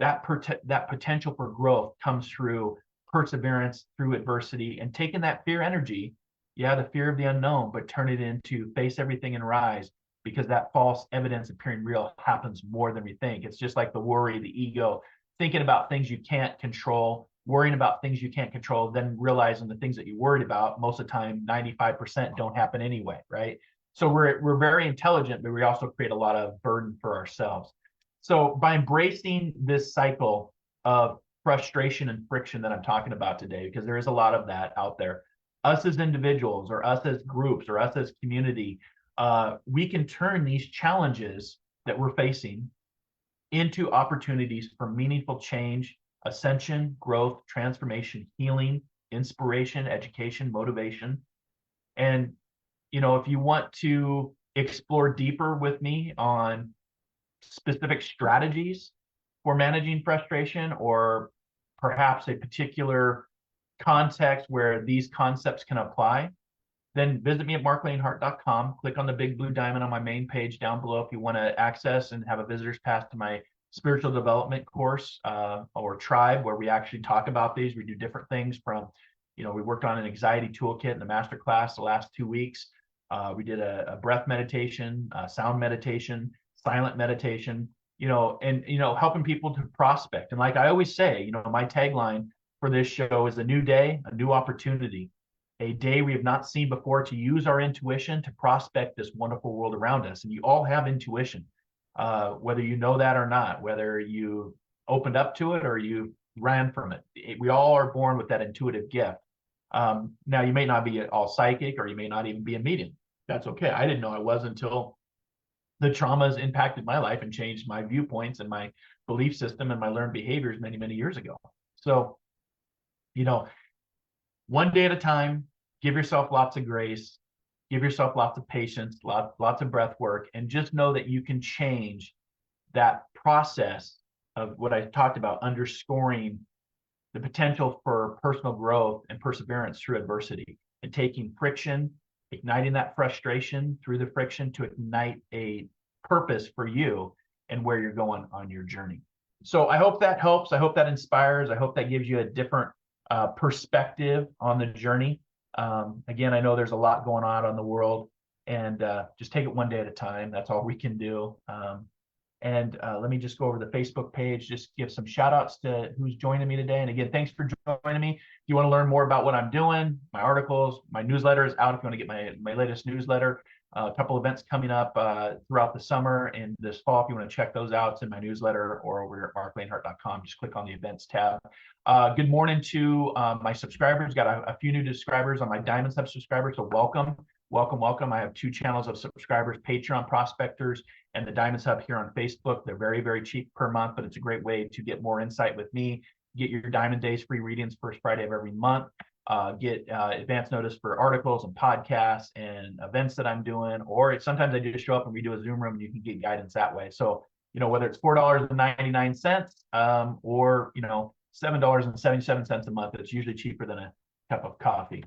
That potential for growth comes through perseverance, through adversity, and taking that fear energy, the fear of the unknown, but turn it into face everything and rise, because that false evidence appearing real happens more than we think. It's just like the worry, the ego, thinking about things you can't control, worrying about things you can't control, then realizing the things that you worried about, most of the time, 95% don't happen anyway, right? So we're very intelligent, but we also create a lot of burden for ourselves. So by embracing this cycle of frustration and friction that I'm talking about today, because there is a lot of that out there, us as individuals or us as groups or us as community, we can turn these challenges that we're facing into opportunities for meaningful change, ascension, growth, transformation, healing, inspiration, education, motivation. And, if you want to explore deeper with me on specific strategies for managing frustration, or perhaps a particular context where these concepts can apply, then visit me at marclainhart.com. Click on the big blue diamond on my main page down below if you want to access and have a visitor's pass to my spiritual development course or tribe, where we actually talk about these. We do different things from, we worked on an anxiety toolkit in the master class the last 2 weeks. We did a breath meditation, sound meditation, silent meditation, and, helping people to prospect. And like I always say, my tagline for this show is a new day, a new opportunity, a day we have not seen before to use our intuition to prospect this wonderful world around us. And you all have intuition, whether you know that or not, whether you opened up to it or you ran from it. We all are born with that intuitive gift. Now, you may not be all psychic, or you may not even be a medium. That's okay. I didn't know I was until the traumas impacted my life and changed my viewpoints and my belief system and my learned behaviors many, many years ago. So, one day at a time, give yourself lots of grace, give yourself lots of patience, lots of breath work, and just know that you can change that process of what I talked about, underscoring the potential for personal growth and perseverance through adversity, and taking friction, igniting that frustration through the friction to ignite a purpose for you and where you're going on your journey. So I hope that helps. I hope that inspires. I hope that gives you a different perspective on the journey. Again, I know there's a lot going on in the world, and just take it one day at a time. That's all we can do. And let me just go over the Facebook page, just give some shout outs to who's joining me today. And again, thanks for joining me. If you want to learn more about what I'm doing, my articles, my newsletter is out. If you want to get my latest newsletter, a couple events coming up throughout the summer and this fall. If you want to check those out, it's in my newsletter or over at marclainhart.com. Just click on the events tab. Good morning to my subscribers. Got a few new subscribers on my Diamond Sub subscribers, so welcome. Welcome. I have 2 channels of subscribers, Patreon Prospectors and the Diamond Hub here on Facebook. They're very, very cheap per month, but it's a great way to get more insight with me, get your Diamond Days free readings first Friday of every month, get advance notice for articles and podcasts and events that I'm doing, or sometimes I just show up and we do a Zoom room and you can get guidance that way. So, whether it's $4.99 or, $7.77 a month, it's usually cheaper than a cup of coffee.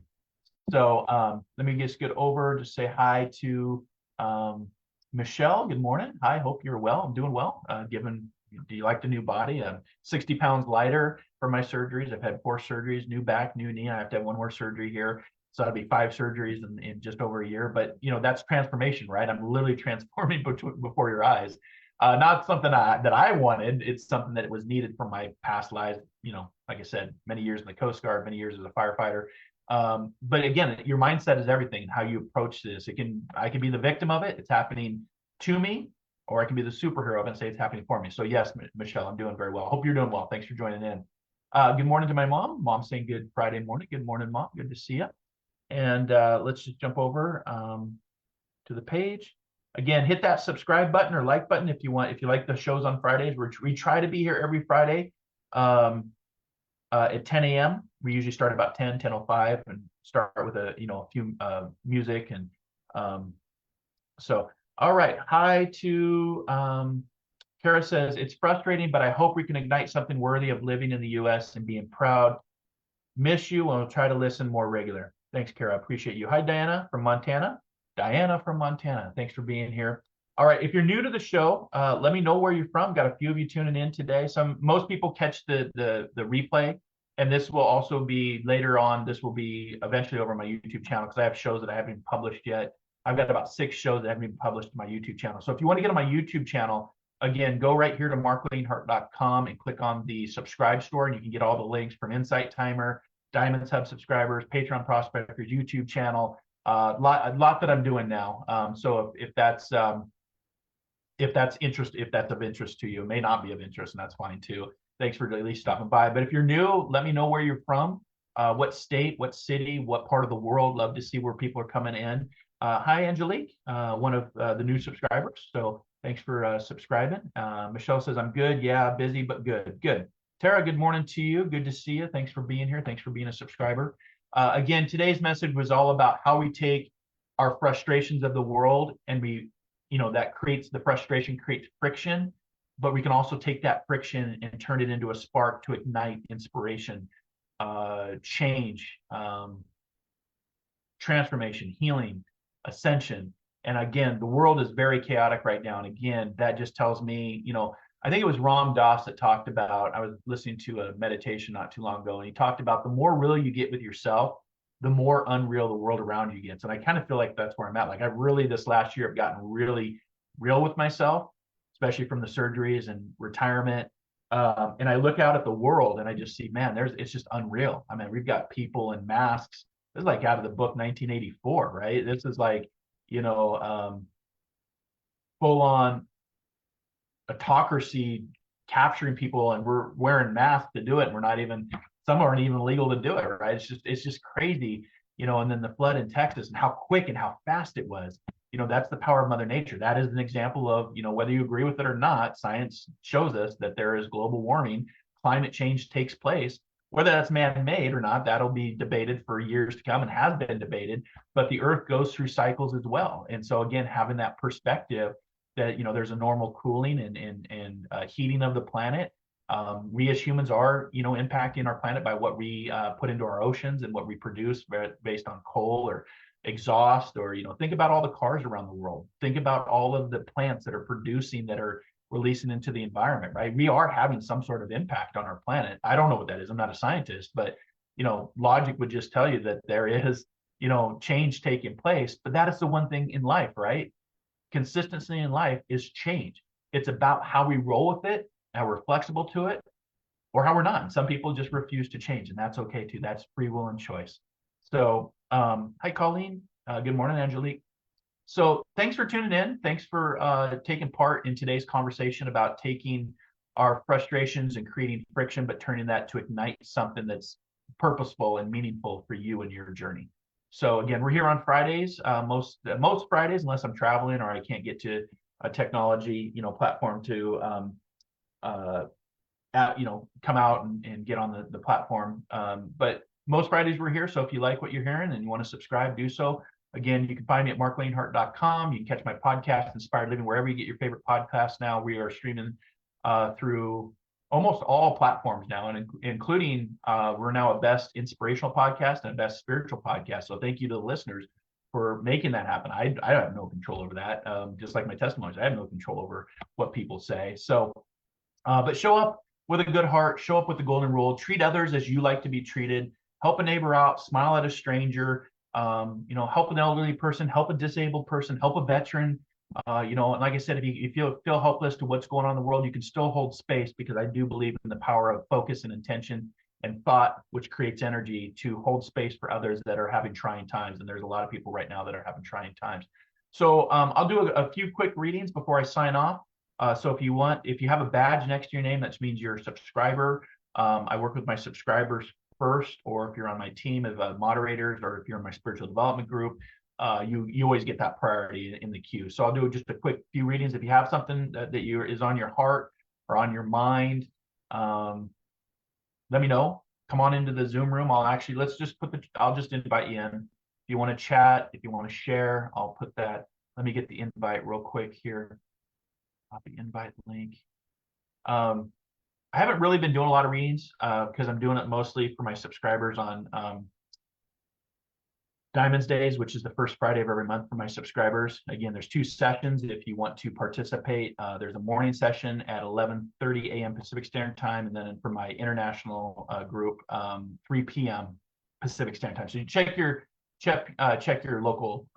So let me just get over, just say hi to Michelle. Good morning. Hi, hope you're well. I'm doing well. Do you like the new body? I'm 60 pounds lighter for my surgeries. I've had 4 surgeries, new back, new knee. I have to have 1 more surgery here. So that'll be 5 surgeries in just over a year. But, that's transformation, right? I'm literally transforming before your eyes. Not something that I wanted. It's something that was needed from my past lives. Like I said, many years in the Coast Guard, many years as a firefighter. But again, your mindset is everything, how you approach this. I can be the victim of it. It's happening to me, or I can be the superhero of it and say it's happening for me. So yes, Michelle, I'm doing very well. Hope you're doing well. Thanks for joining in. Good morning to my mom. Mom's saying good Friday morning. Good morning, Mom. Good to see you. And let's just jump over to the page. Again, hit that subscribe button or like button if you like the shows on Fridays. We try to be here every Friday at 10 a.m. We usually start about 10:05 and start with a few music. And so, all right. Hi to Kara says, it's frustrating, but I hope we can ignite something worthy of living in the U.S. and being proud. Miss you, and we'll try to listen more regular. Thanks, Kara. Appreciate you. Hi, Diana from Montana. Thanks for being here. All right. If you're new to the show, let me know where you're from. Got a few of you tuning in today. Most people catch the replay, and this will also be later on. This will be eventually over my YouTube channel because I have shows that I haven't even published yet. I've got about 6 shows that haven't even published to my YouTube channel. So if you want to get on my YouTube channel, again, go right here to marclainhart.com and click on the subscribe store, and you can get all the links from Insight Timer, Diamond Hub subscribers, Patreon Prospectors, YouTube channel, a lot that I'm doing now. So if that's of interest to you, it may not be of interest, and that's fine too. Thanks for at least stopping by. But if you're new, let me know where you're from, what state, what city, what part of the world. Love to see where people are coming in. Hi, Angelique, one of the new subscribers. So thanks for subscribing. Michelle says, I'm good. Yeah, busy, but good. Good. Tara, good morning to you. Good to see you. Thanks for being here. Thanks for being a subscriber. Again, today's message was all about how we take our frustrations of the world and that creates the frustration, creates friction, but we can also take that friction and turn it into a spark to ignite inspiration, change, transformation, healing, ascension. And again, the world is very chaotic right now. And again, that just tells me, I think it was Ram Dass that talked about, I was listening to a meditation not too long ago, and he talked about the more real you get with yourself, the more unreal the world around you gets. And I kind of feel like that's where I'm at. Like I've really, this last year, I've gotten really real with myself, especially from the surgeries and retirement. And I look out at the world and I just see, man, it's just unreal. I mean, we've got people in masks. This is like out of the book 1984, right? This is like, full on autocracy capturing people, and we're wearing masks to do it. And we're not even, some aren't even legal to do it, right? It's just crazy, and then the flood in Texas and how quick and how fast it was. That's the power of Mother Nature. That is an example of, whether you agree with it or not, science shows us that there is global warming, climate change takes place. Whether that's man-made or not, that'll be debated for years to come and has been debated, but the earth goes through cycles as well. And so again, having that perspective that, there's a normal cooling and heating of the planet. We as humans are, impacting our planet by what we put into our oceans and what we produce based on coal or exhaust, or, think about all the cars around the world. Think about all of the plants that are producing, that are releasing into the environment, right? We are having some sort of impact on our planet. I don't know what that is. I'm not a scientist, but, logic would just tell you that there is, change taking place. But that is the one thing in life, right? Consistency in life is change. It's about how we roll with it, how we're flexible to it, or how we're not. And some people just refuse to change, and that's okay too. That's free will and choice. So, hi, Colleen. Good morning, Angelique. So thanks for tuning in. Thanks for taking part in today's conversation about taking our frustrations and creating friction, but turning that to ignite something that's purposeful and meaningful for you and your journey. So again, we're here on Fridays, most Fridays, unless I'm traveling or I can't get to a technology, platform to, come out and get on the platform. But most Fridays we're here. So if you like what you're hearing and you want to subscribe, do so. Again, you can find me at marclainhart.com. You can catch my podcast, Inspired Living, wherever you get your favorite podcasts now. We are streaming through almost all platforms now, and including we're now a best inspirational podcast and a best spiritual podcast. So thank you to the listeners for making that happen. I have no control over that. Just like my testimonies, I have no control over what people say. So, but show up with a good heart, show up with the golden rule, treat others as you like to be treated, help a neighbor out, smile at a stranger, help an elderly person, help a disabled person, help a veteran. And like I said, if you feel helpless to what's going on in the world, you can still hold space, because I do believe in the power of focus and intention and thought, which creates energy to hold space for others that are having trying times. And there's a lot of people right now that are having trying times. So I'll do a few quick readings before I sign off. So if you have a badge next to your name, that means you're a subscriber. I work with my subscribers first, or if you're on my team of moderators, or if you're in my spiritual development group, you always get that priority in the queue. So I'll do just a quick few readings. If you have something that is on your heart or on your mind, let me know. Come on into the Zoom room. I'll just invite you in. If you want to chat, if you want to share, I'll put that. Let me get the invite real quick here. Copy invite link. I haven't really been doing a lot of readings because I'm doing it mostly for my subscribers on Diamonds Days, which is the first Friday of every month for my subscribers. Again, there's 2 sessions if you want to participate. There's a morning session at 11:30 a.m. Pacific Standard Time, and then for my international group, 3 p.m. Pacific Standard Time. So you check your local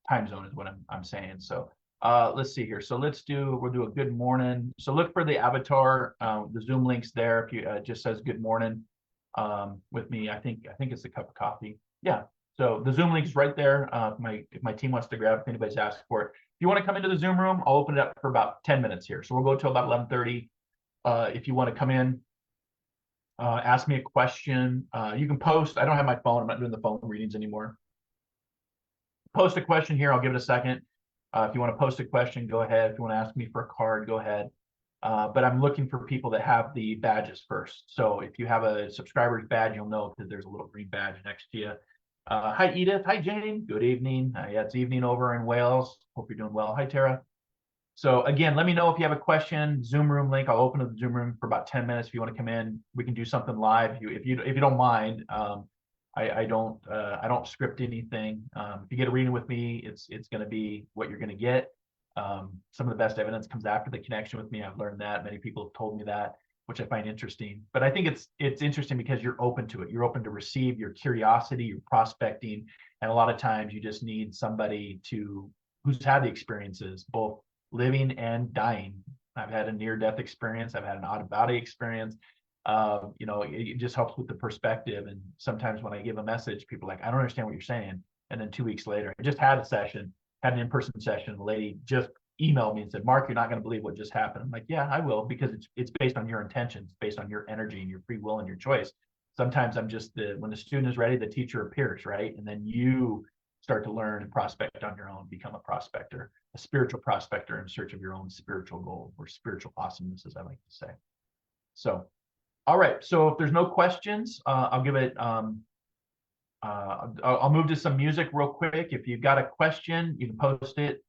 time zone is what I'm saying. So let's see here. So we'll do a good morning. So look for the avatar, the Zoom links there. If you just says good morning with me, I think it's a cup of coffee. Yeah. So the Zoom link's right there. If my team wants to grab, if anybody's asked for it. If you want to come into the Zoom room, I'll open it up for about 10 minutes here. So we'll go till about 11:30. If you want to come in, ask me a question. You can post. I don't have my phone. I'm not doing the phone readings anymore. Post a question here. I'll give it a second. If you want to post a question, go ahead. If you want to ask me for a card, go ahead. But I'm looking for people that have the badges first. So if you have a subscriber's badge, you'll know because there's a little green badge next to you. Hi, Edith. Hi, Jane. Good evening. Yeah, it's evening over in Wales. Hope you're doing well. Hi, Tara. So again, let me know if you have a question. Zoom room link. I'll open up the Zoom room for about 10 minutes. If you want to come in, we can do something live. If you don't mind, I don't script anything. If you get a reading with me, it's going to be what you're going to get. Some of the best evidence comes after the connection with me. I've learned that. Many people have told me that, which I find interesting. But I think it's interesting because you're open to it. You're open to receive your curiosity, you're prospecting, and a lot of times you just need somebody who's had the experiences, both living and dying. I've had a near-death experience. I've had an out-of-body experience. It just helps with the perspective. And sometimes when I give a message, people are like, I don't understand what you're saying. And then 2 weeks later, I just had an in-person session. The lady just emailed me and said, Mark, you're not going to believe what just happened. I'm like, yeah, I will, because it's based on your intentions, based on your energy and your free will and your choice. Sometimes I'm just when the student is ready, the teacher appears, right? And then you start to learn and prospect on your own, become a prospector, a spiritual prospector in search of your own spiritual goal, or spiritual awesomeness, as I like to say. So, all right. So if there's no questions, I'll give it, I'll move to some music real quick. If you've got a question, you can post it,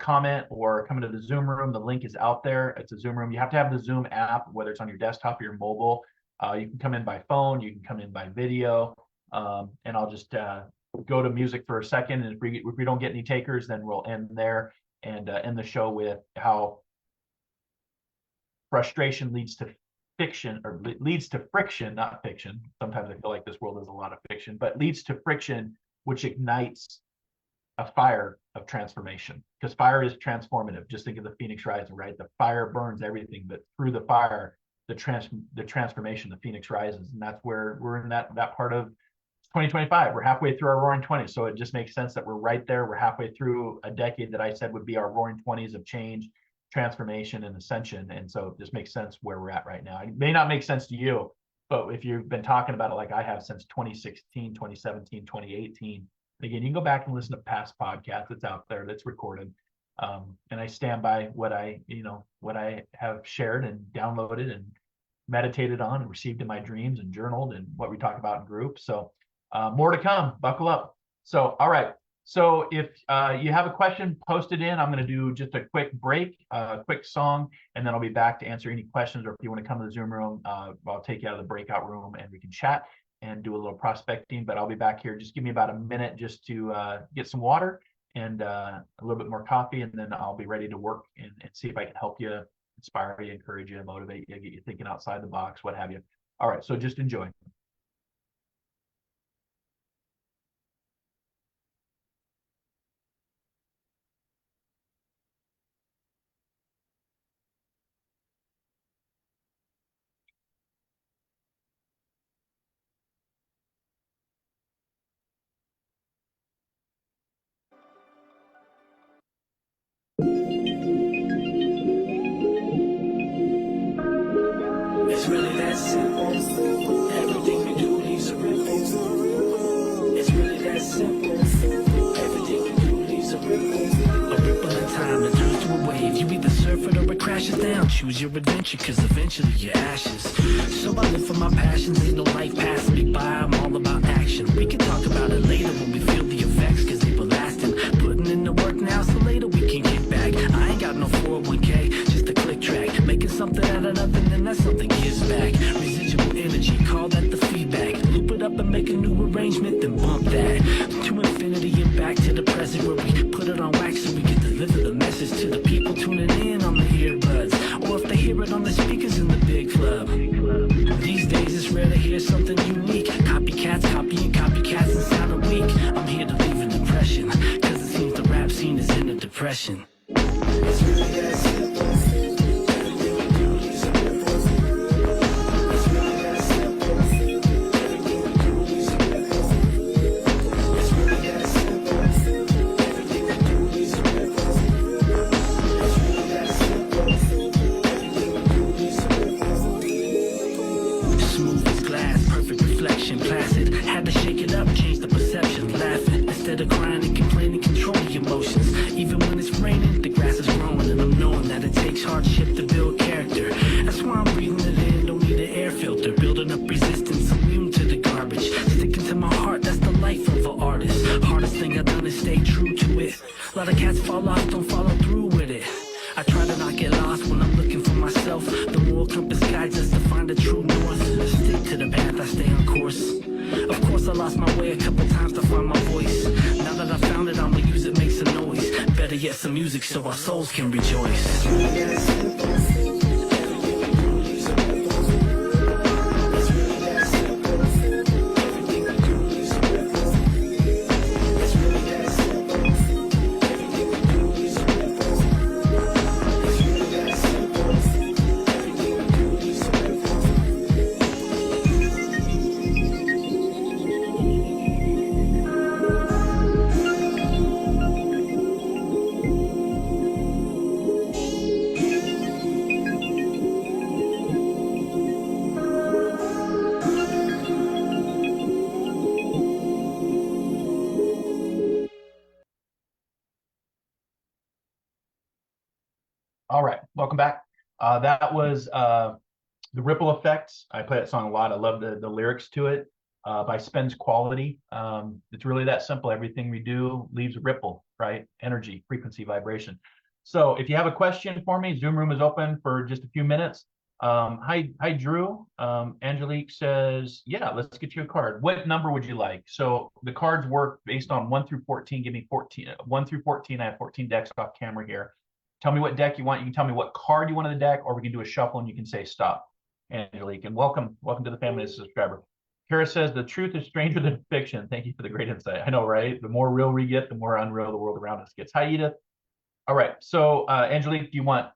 comment, or come into the Zoom room. The link is out there. It's a Zoom room. You have to have the Zoom app, whether it's on your desktop or your mobile. You can come in by phone. You can come in by video. And I'll just go to music for a second. And if we don't get any takers, then we'll end there and end the show with how frustration leads to fiction, or leads to friction, not fiction. Sometimes I feel like this world is a lot of fiction, but leads to friction, which ignites a fire of transformation, because fire is transformative. Just think of the phoenix rising, right? The fire burns everything, but through the fire, the transformation, the phoenix rises. And that's where we're in that part of 2025. We're halfway through our roaring 20s. So it just makes sense that we're right there. We're halfway through a decade that I said would be our roaring 20s of change, transformation, and ascension. And so it just makes sense where we're at right now. It may not make sense to you, but if you've been talking about it like I have since 2016, 2017, 2018, again, you can go back and listen to past podcasts. It's out there, that's recorded. And I stand by what I have shared and downloaded and meditated on and received in my dreams and journaled, and what we talk about in groups. So more to come, buckle up. So, all right. So if you have a question, post it in. I'm going to do just a quick break, a quick song, and then I'll be back to answer any questions. Or if you want to come to the Zoom room, I'll take you out of the breakout room and we can chat and do a little prospecting. But I'll be back here. Just give me about a minute just to get some water and a little bit more coffee, and then I'll be ready to work and see if I can help you, inspire you, encourage you, motivate you, get you thinking outside the box, what have you. All right, so just enjoy. It's really that simple. Everything we do leaves a ripple. It's really that simple. Everything we do leaves a ripple. A ripple in time that turns to a wave. You either surf it or it crashes down. Choose your adventure, cause eventually you're ashes. So I live for my passions. Ain't no life passing me by. I'm all about action. We can talk about it later when we feel the effects, cause they were lasting. Putting in the work now so later we can get back. I ain't got no 401k, just a click track. Making something out of nothing, then that something gives back. Residual energy, call that the feedback. Loop it up and make a new arrangement, then bump that to infinity and back to the present, where we put it on wax so we can deliver the message to the people tuning in on the earbuds, or if they hear it on the speakers in the big club. These days it's rare to hear something unique. Copycats copying copycats and sounding weak. I'm here to leave an impression, cause it seems the rap scene is in a depression. It's really that simple. Placid, had to shake it up, change the perception. Laughing instead of crying and complaining, control the emotions. Even when it's raining, the grass is growing, and I'm knowing that it takes hardship to build character. That's why I'm breathing it in, don't need an air filter. Building up resistance, immune to the garbage. Sticking to my heart, that's the life of an artist. Hardest thing I've done is stay true to it. A lot of cats fall off, don't follow through with it. I try to not get lost when I'm looking for myself. The moral compass guides us to find the true north. Stick to the path, I stay on course. Of course Must have lost my way a couple times to find my voice. Now that I found it, I'ma use it, make some noise. Better yet, some music so our souls can rejoice. All right, welcome back. That was The Ripple Effects. I play that song a lot. I love the lyrics to it by Spence Quality. It's really that simple. Everything we do leaves a ripple, right? Energy, frequency, vibration. So if you have a question for me, Zoom room is open for just a few minutes. Hi, Drew. Angelique says, yeah, let's get you a card. What number would you like? So the cards work based on 1 through 14. Give me 14. 1 through 14. I have 14 decks off camera here. Tell me what deck you want. You can tell me what card you want in the deck, or we can do a shuffle and you can say stop. Angelique, and welcome to the family as a subscriber. Kara says the truth is stranger than fiction. Thank you for the great insight. I know, right? The more real we get, the more unreal the world around us gets. Hi, Edith. All right. So, Angelique, do you want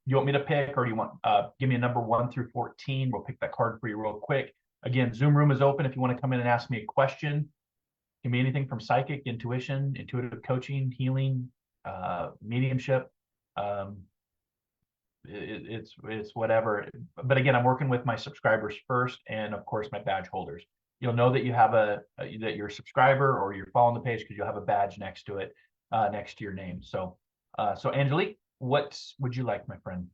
me to pick, or do you want give me a number 1 through 14? We'll pick that card for you real quick. Again, Zoom room is open if you want to come in and ask me a question. It can be anything from psychic, intuition, intuitive coaching, healing, mediumship. It's whatever, but again, I'm working with my subscribers first, and of course my badge holders. You'll know that you have that you're a subscriber or you're following the page because you'll have a badge next to it, next to your name. So Angelique, what would you like, my friend?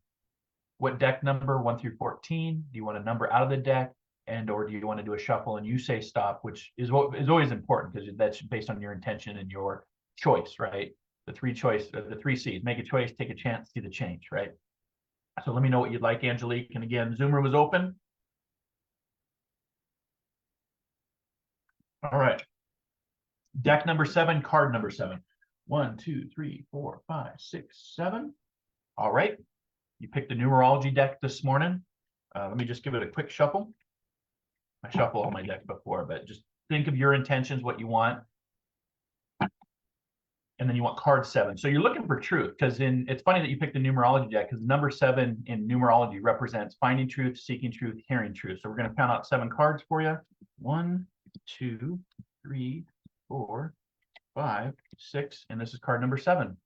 What deck number 1 through 14? Do you want a number out of the deck, or do you want to do a shuffle and you say stop, which is what is always important because that's based on your intention and your choice, right? The three C's: make a choice, take a chance, see the change, right? So let me know what you'd like, Angelique. And again, Zoom room is open. All right. Deck number 7, card number 7. 1, 2, 3, 4, 5, 6, 7. All right. You picked the numerology deck this morning. Let me just give it a quick shuffle. I shuffle all my decks before, but just think of your intentions, what you want. And then you want card 7. So you're looking for truth, because it's funny that you picked the numerology deck, because number 7 in numerology represents finding truth, seeking truth, hearing truth. So we're going to count out 7 cards for you. 1, 2, 3, 4, 5, 6, and this is card number 7.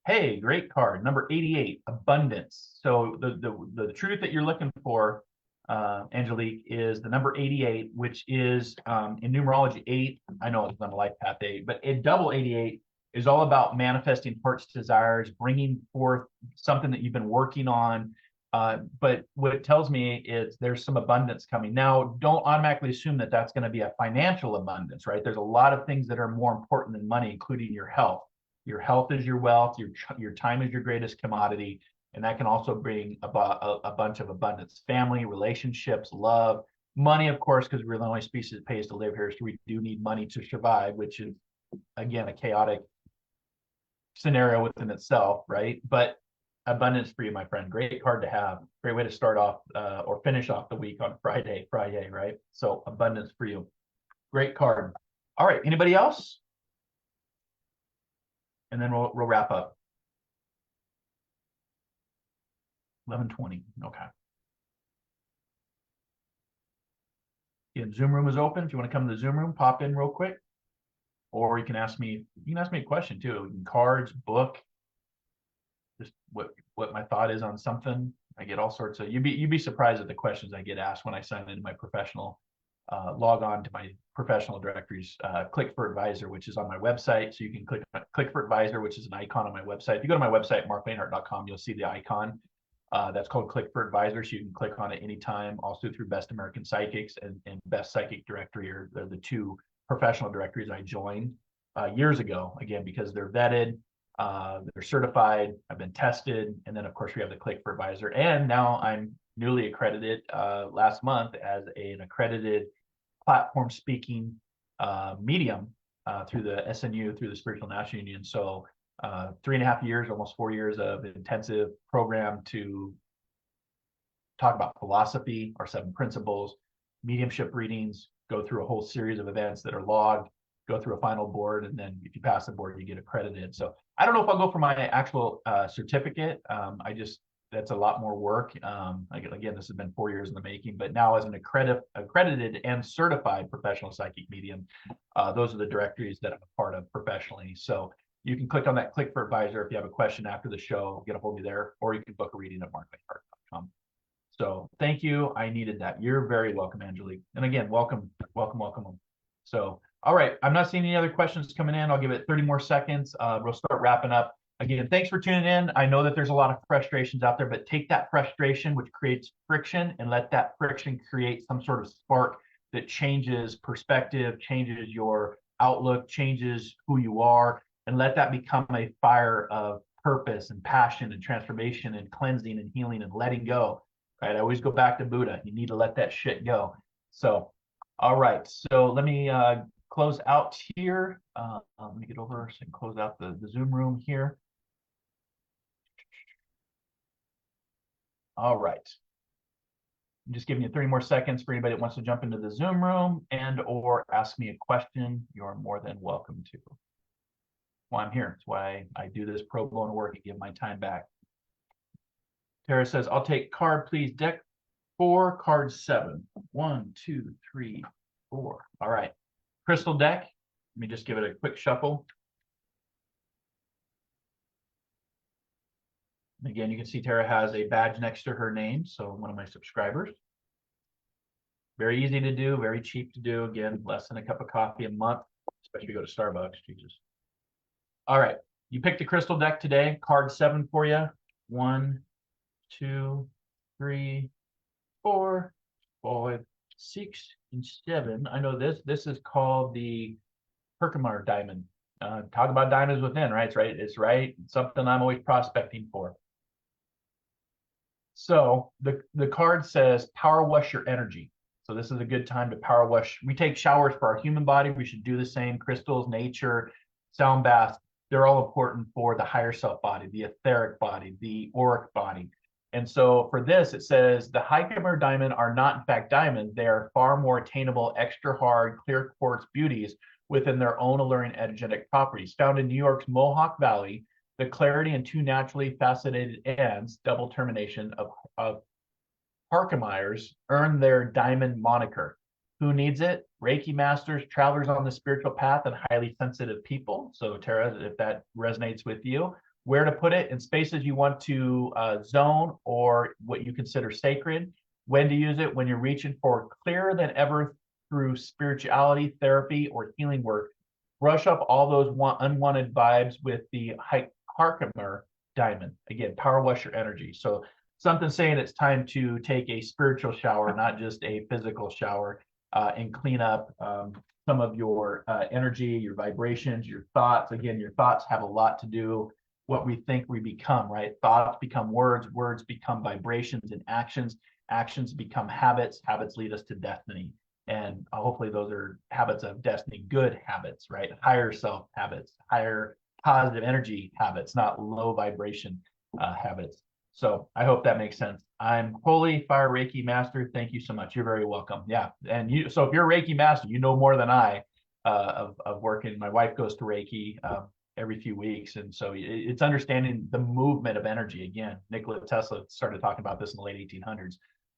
Hey, great card. Number 88, abundance. So the truth that you're looking for, Angelique, is the number 88, which is in numerology 8. I know it's on a life path 8, but a double 88 is all about manifesting heart's desires, bringing forth something that you've been working on. But what it tells me is there's some abundance coming. Now, don't automatically assume that that's going to be a financial abundance, right? There's a lot of things that are more important than money, including your health. Your health is your wealth. Your time is your greatest commodity. And that can also bring a bunch of abundance: family, relationships, love, money, of course, because we're the only species that pays to live here. So we do need money to survive, which is, again, a chaotic scenario within itself, right? But abundance for you, my friend. Great card to have. Great way to start off or finish off the week on Friday, right? So abundance for you. Great card. All right. Anybody else? And then we'll wrap up. 11:20. Okay. Again, Zoom room is open. If you want to come to the Zoom room, pop in real quick. Or you can ask me a question too. Cards, book, just what my thought is on something. I get all sorts of, you'd be surprised at the questions I get asked when I sign into my professional, log on to my professional directories, Click for Advisor, which is on my website. So you can click for Advisor, which is an icon on my website. If you go to my website, marclainhart.com, you'll see the icon. That's called Click for Advisor. So you can click on it anytime. Also through Best American Psychics and Best Psychic Directory are the 2 professional directories I joined years ago, again, because they're vetted, they're certified, I've been tested. And then of course we have the Click for Advisor. And now I'm newly accredited last month as an accredited platform speaking medium through the SNU, through the Spiritual National Union. So 3.5 years, almost 4 years of intensive program to talk about philosophy, our 7 principles, mediumship readings, go through a whole series of events that are logged, go through a final board, and then if you pass the board, you get accredited. So I don't know if I'll go for my actual certificate. That's a lot more work. Again, this has been 4 years in the making, but now as an accredited and certified professional psychic medium, those are the directories that I'm a part of professionally. So you can click on that click for advisor if you have a question after the show, get a hold of me there, or you can book a reading at marclainhart.com. So thank you. I needed that. You're very welcome, Angelique. And again, welcome. So, all right. I'm not seeing any other questions coming in. I'll give it 30 more seconds. We'll start wrapping up. Again, thanks for tuning in. I know that there's a lot of frustrations out there, but take that frustration, which creates friction, and let that friction create some sort of spark that changes perspective, changes your outlook, changes who you are, and let that become a fire of purpose and passion and transformation and cleansing and healing and letting go. Right? I always go back to Buddha. You need to let that shit go. So, all right. So let me close out here. Let me get over and close out the Zoom room here. All right. I'm just giving you 30 more seconds for anybody that wants to jump into the Zoom room and or ask me a question. You're more than welcome to. Well, I'm here. That's why I do this pro bono work and give my time back. Tara says, I'll take card, please. Deck 4, card 7. 1, 2, 3, 4. All right. Crystal deck. Let me just give it a quick shuffle. Again, you can see Tara has a badge next to her name, so one of my subscribers. Very easy to do, very cheap to do. Again, less than a cup of coffee a month, especially if you go to Starbucks. Jesus. All right. You picked the crystal deck today. Card 7 for you. 1, 2, 3, 4, 5, 6, and 7. I know this. This is called the Herkimer diamond. Talk about diamonds within, right? It's right. It's something I'm always prospecting for. So the card says power wash your energy. So this is a good time to power wash. We take showers for our human body. We should do the same. Crystals, nature, sound baths. They're all important for the higher self body, the etheric body, the auric body. And so for this, it says the Herkimer diamond are not in fact diamonds. They are far more attainable, extra hard, clear quartz beauties within their own alluring energetic properties. Found in New York's Mohawk Valley, the clarity and 2 naturally faceted ends, double termination of Herkimers earn their diamond moniker. Who needs it? Reiki masters, travelers on the spiritual path, and highly sensitive people. So Tara, if that resonates with you, where to put it in spaces you want to zone or what you consider sacred. When to use it? When you're reaching for clearer than ever through spirituality, therapy, or healing work. Brush up all those unwanted vibes with the Herkimer diamond. Again, power wash your energy. So something saying it's time to take a spiritual shower, not just a physical shower, and clean up some of your energy, your vibrations, your thoughts. Again, your thoughts have a lot to do what we think we become, right? Thoughts become words, words become vibrations and actions, actions become habits, habits lead us to destiny. And hopefully those are habits of destiny, good habits, right? Higher self habits, higher positive energy habits, not low vibration habits. So I hope that makes sense. I'm Holy Fire Reiki Master. Thank you so much. You're very welcome. Yeah. And you, so if you're a Reiki Master, you know more than I of working. My wife goes to Reiki every few weeks. And so it's understanding the movement of energy. Again, Nikola Tesla started talking about this in the late 1800s.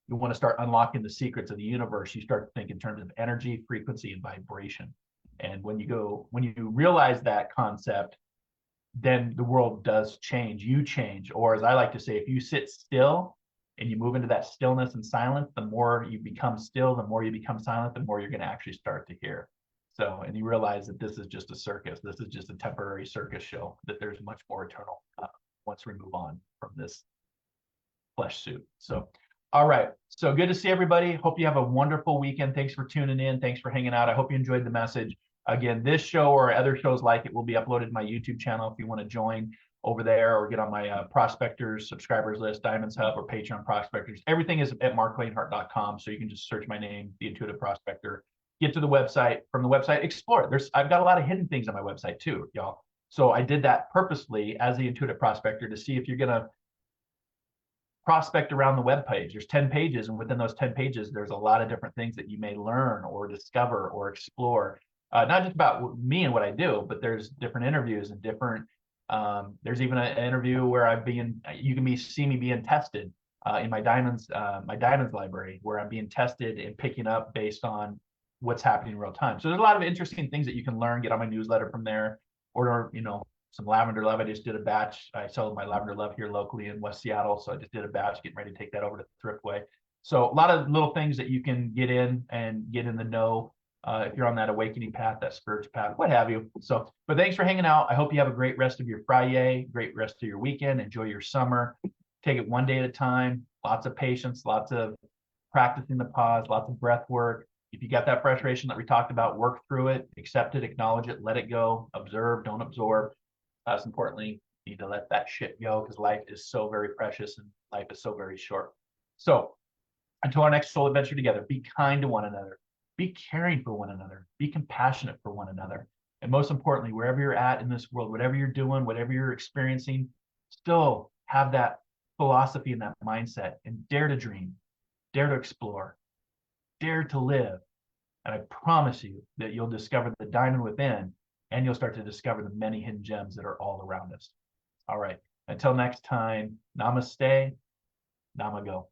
You want to start unlocking the secrets of the universe. You start to think in terms of energy, frequency, and vibration. And when you realize that concept, then the world does change. You change. Or as I like to say, if you sit still and you move into that stillness and silence, the more you become still, the more you become silent, the more you're going to actually start to hear. So, and you realize that this is just a circus. This is just a temporary circus show, that there's much more eternal once we move on from this flesh suit. So, all right. So good to see everybody. Hope you have a wonderful weekend. Thanks for tuning in. Thanks for hanging out. I hope you enjoyed the message. Again, this show or other shows like it will be uploaded to my YouTube channel if you want to join over there or get on my Prospectors subscribers list, Diamonds Hub, or Patreon Prospectors. Everything is at marclainhart.com. So you can just search my name, The Intuitive Prospector. get to the website. From the website, explore it. I've got a lot of hidden things on my website too, y'all. So I did that purposely as the intuitive prospector to see if you're going to prospect around the web page. There's 10 pages, and within those 10 pages, there's a lot of different things that you may learn or discover or explore. Not just about me and what I do, but there's different interviews and different. There's even an interview where you can see me being tested in my diamonds library, where I'm being tested and picking up based on what's happening in real time. So there's a lot of interesting things that you can learn. Get on my newsletter from there, or some lavender love. I just did a batch. I sell my lavender love here locally in West Seattle, so I just did a batch, getting ready to take that over to Thriftway. So a lot of little things that you can get in and get in the know if you're on that awakening path, that spiritual path, what have you. So, but thanks for hanging out. I hope you have a great rest of your Friday, great rest of your weekend. Enjoy your summer. Take it one day at a time. Lots of patience, lots of practicing the pause, lots of breath work. If you got that frustration that we talked about, work through it, accept it, acknowledge it, let it go, observe, don't absorb. Most importantly, you need to let that shit go, because life is so very precious and life is so very short. So until our next soul adventure together, be kind to one another, be caring for one another, be compassionate for one another. And most importantly, wherever you're at in this world, whatever you're doing, whatever you're experiencing, still have that philosophy and that mindset, and dare to dream, dare to explore, dare to live. And I promise you that you'll discover the diamond within, and you'll start to discover the many hidden gems that are all around us. All right. Until next time, namaste, namago.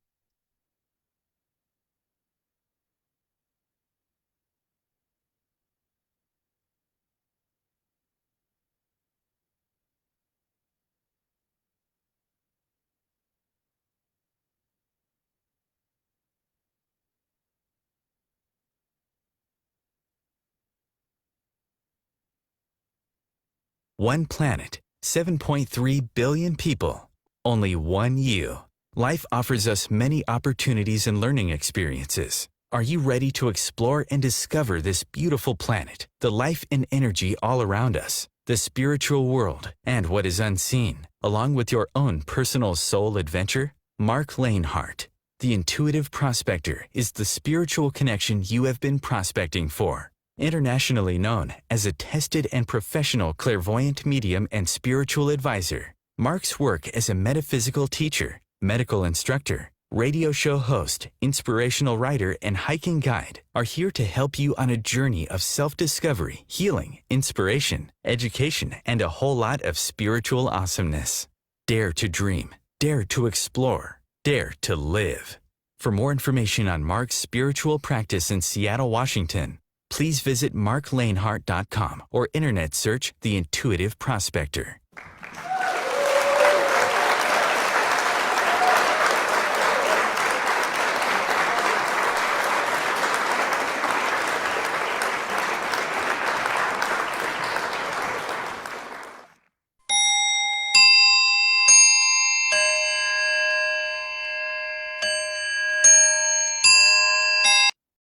One planet, 7.3 billion people, only one you. Life offers us many opportunities and learning experiences. Are you ready to explore and discover this beautiful planet, the life and energy all around us, the spiritual world, and what is unseen, along with your own personal soul adventure? Marc Lainhart, the intuitive prospector, is the spiritual connection you have been prospecting for. Internationally known as a tested and professional clairvoyant medium and spiritual advisor, Marc's work as a metaphysical teacher, medical instructor, radio show host, inspirational writer, and hiking guide are here to help you on a journey of self-discovery, healing, inspiration, education, and a whole lot of spiritual awesomeness. Dare to dream, dare to explore, dare to live. For more information on Marc's spiritual practice in Seattle, Washington, please visit marclainhart.com or internet search The Intuitive Prospector.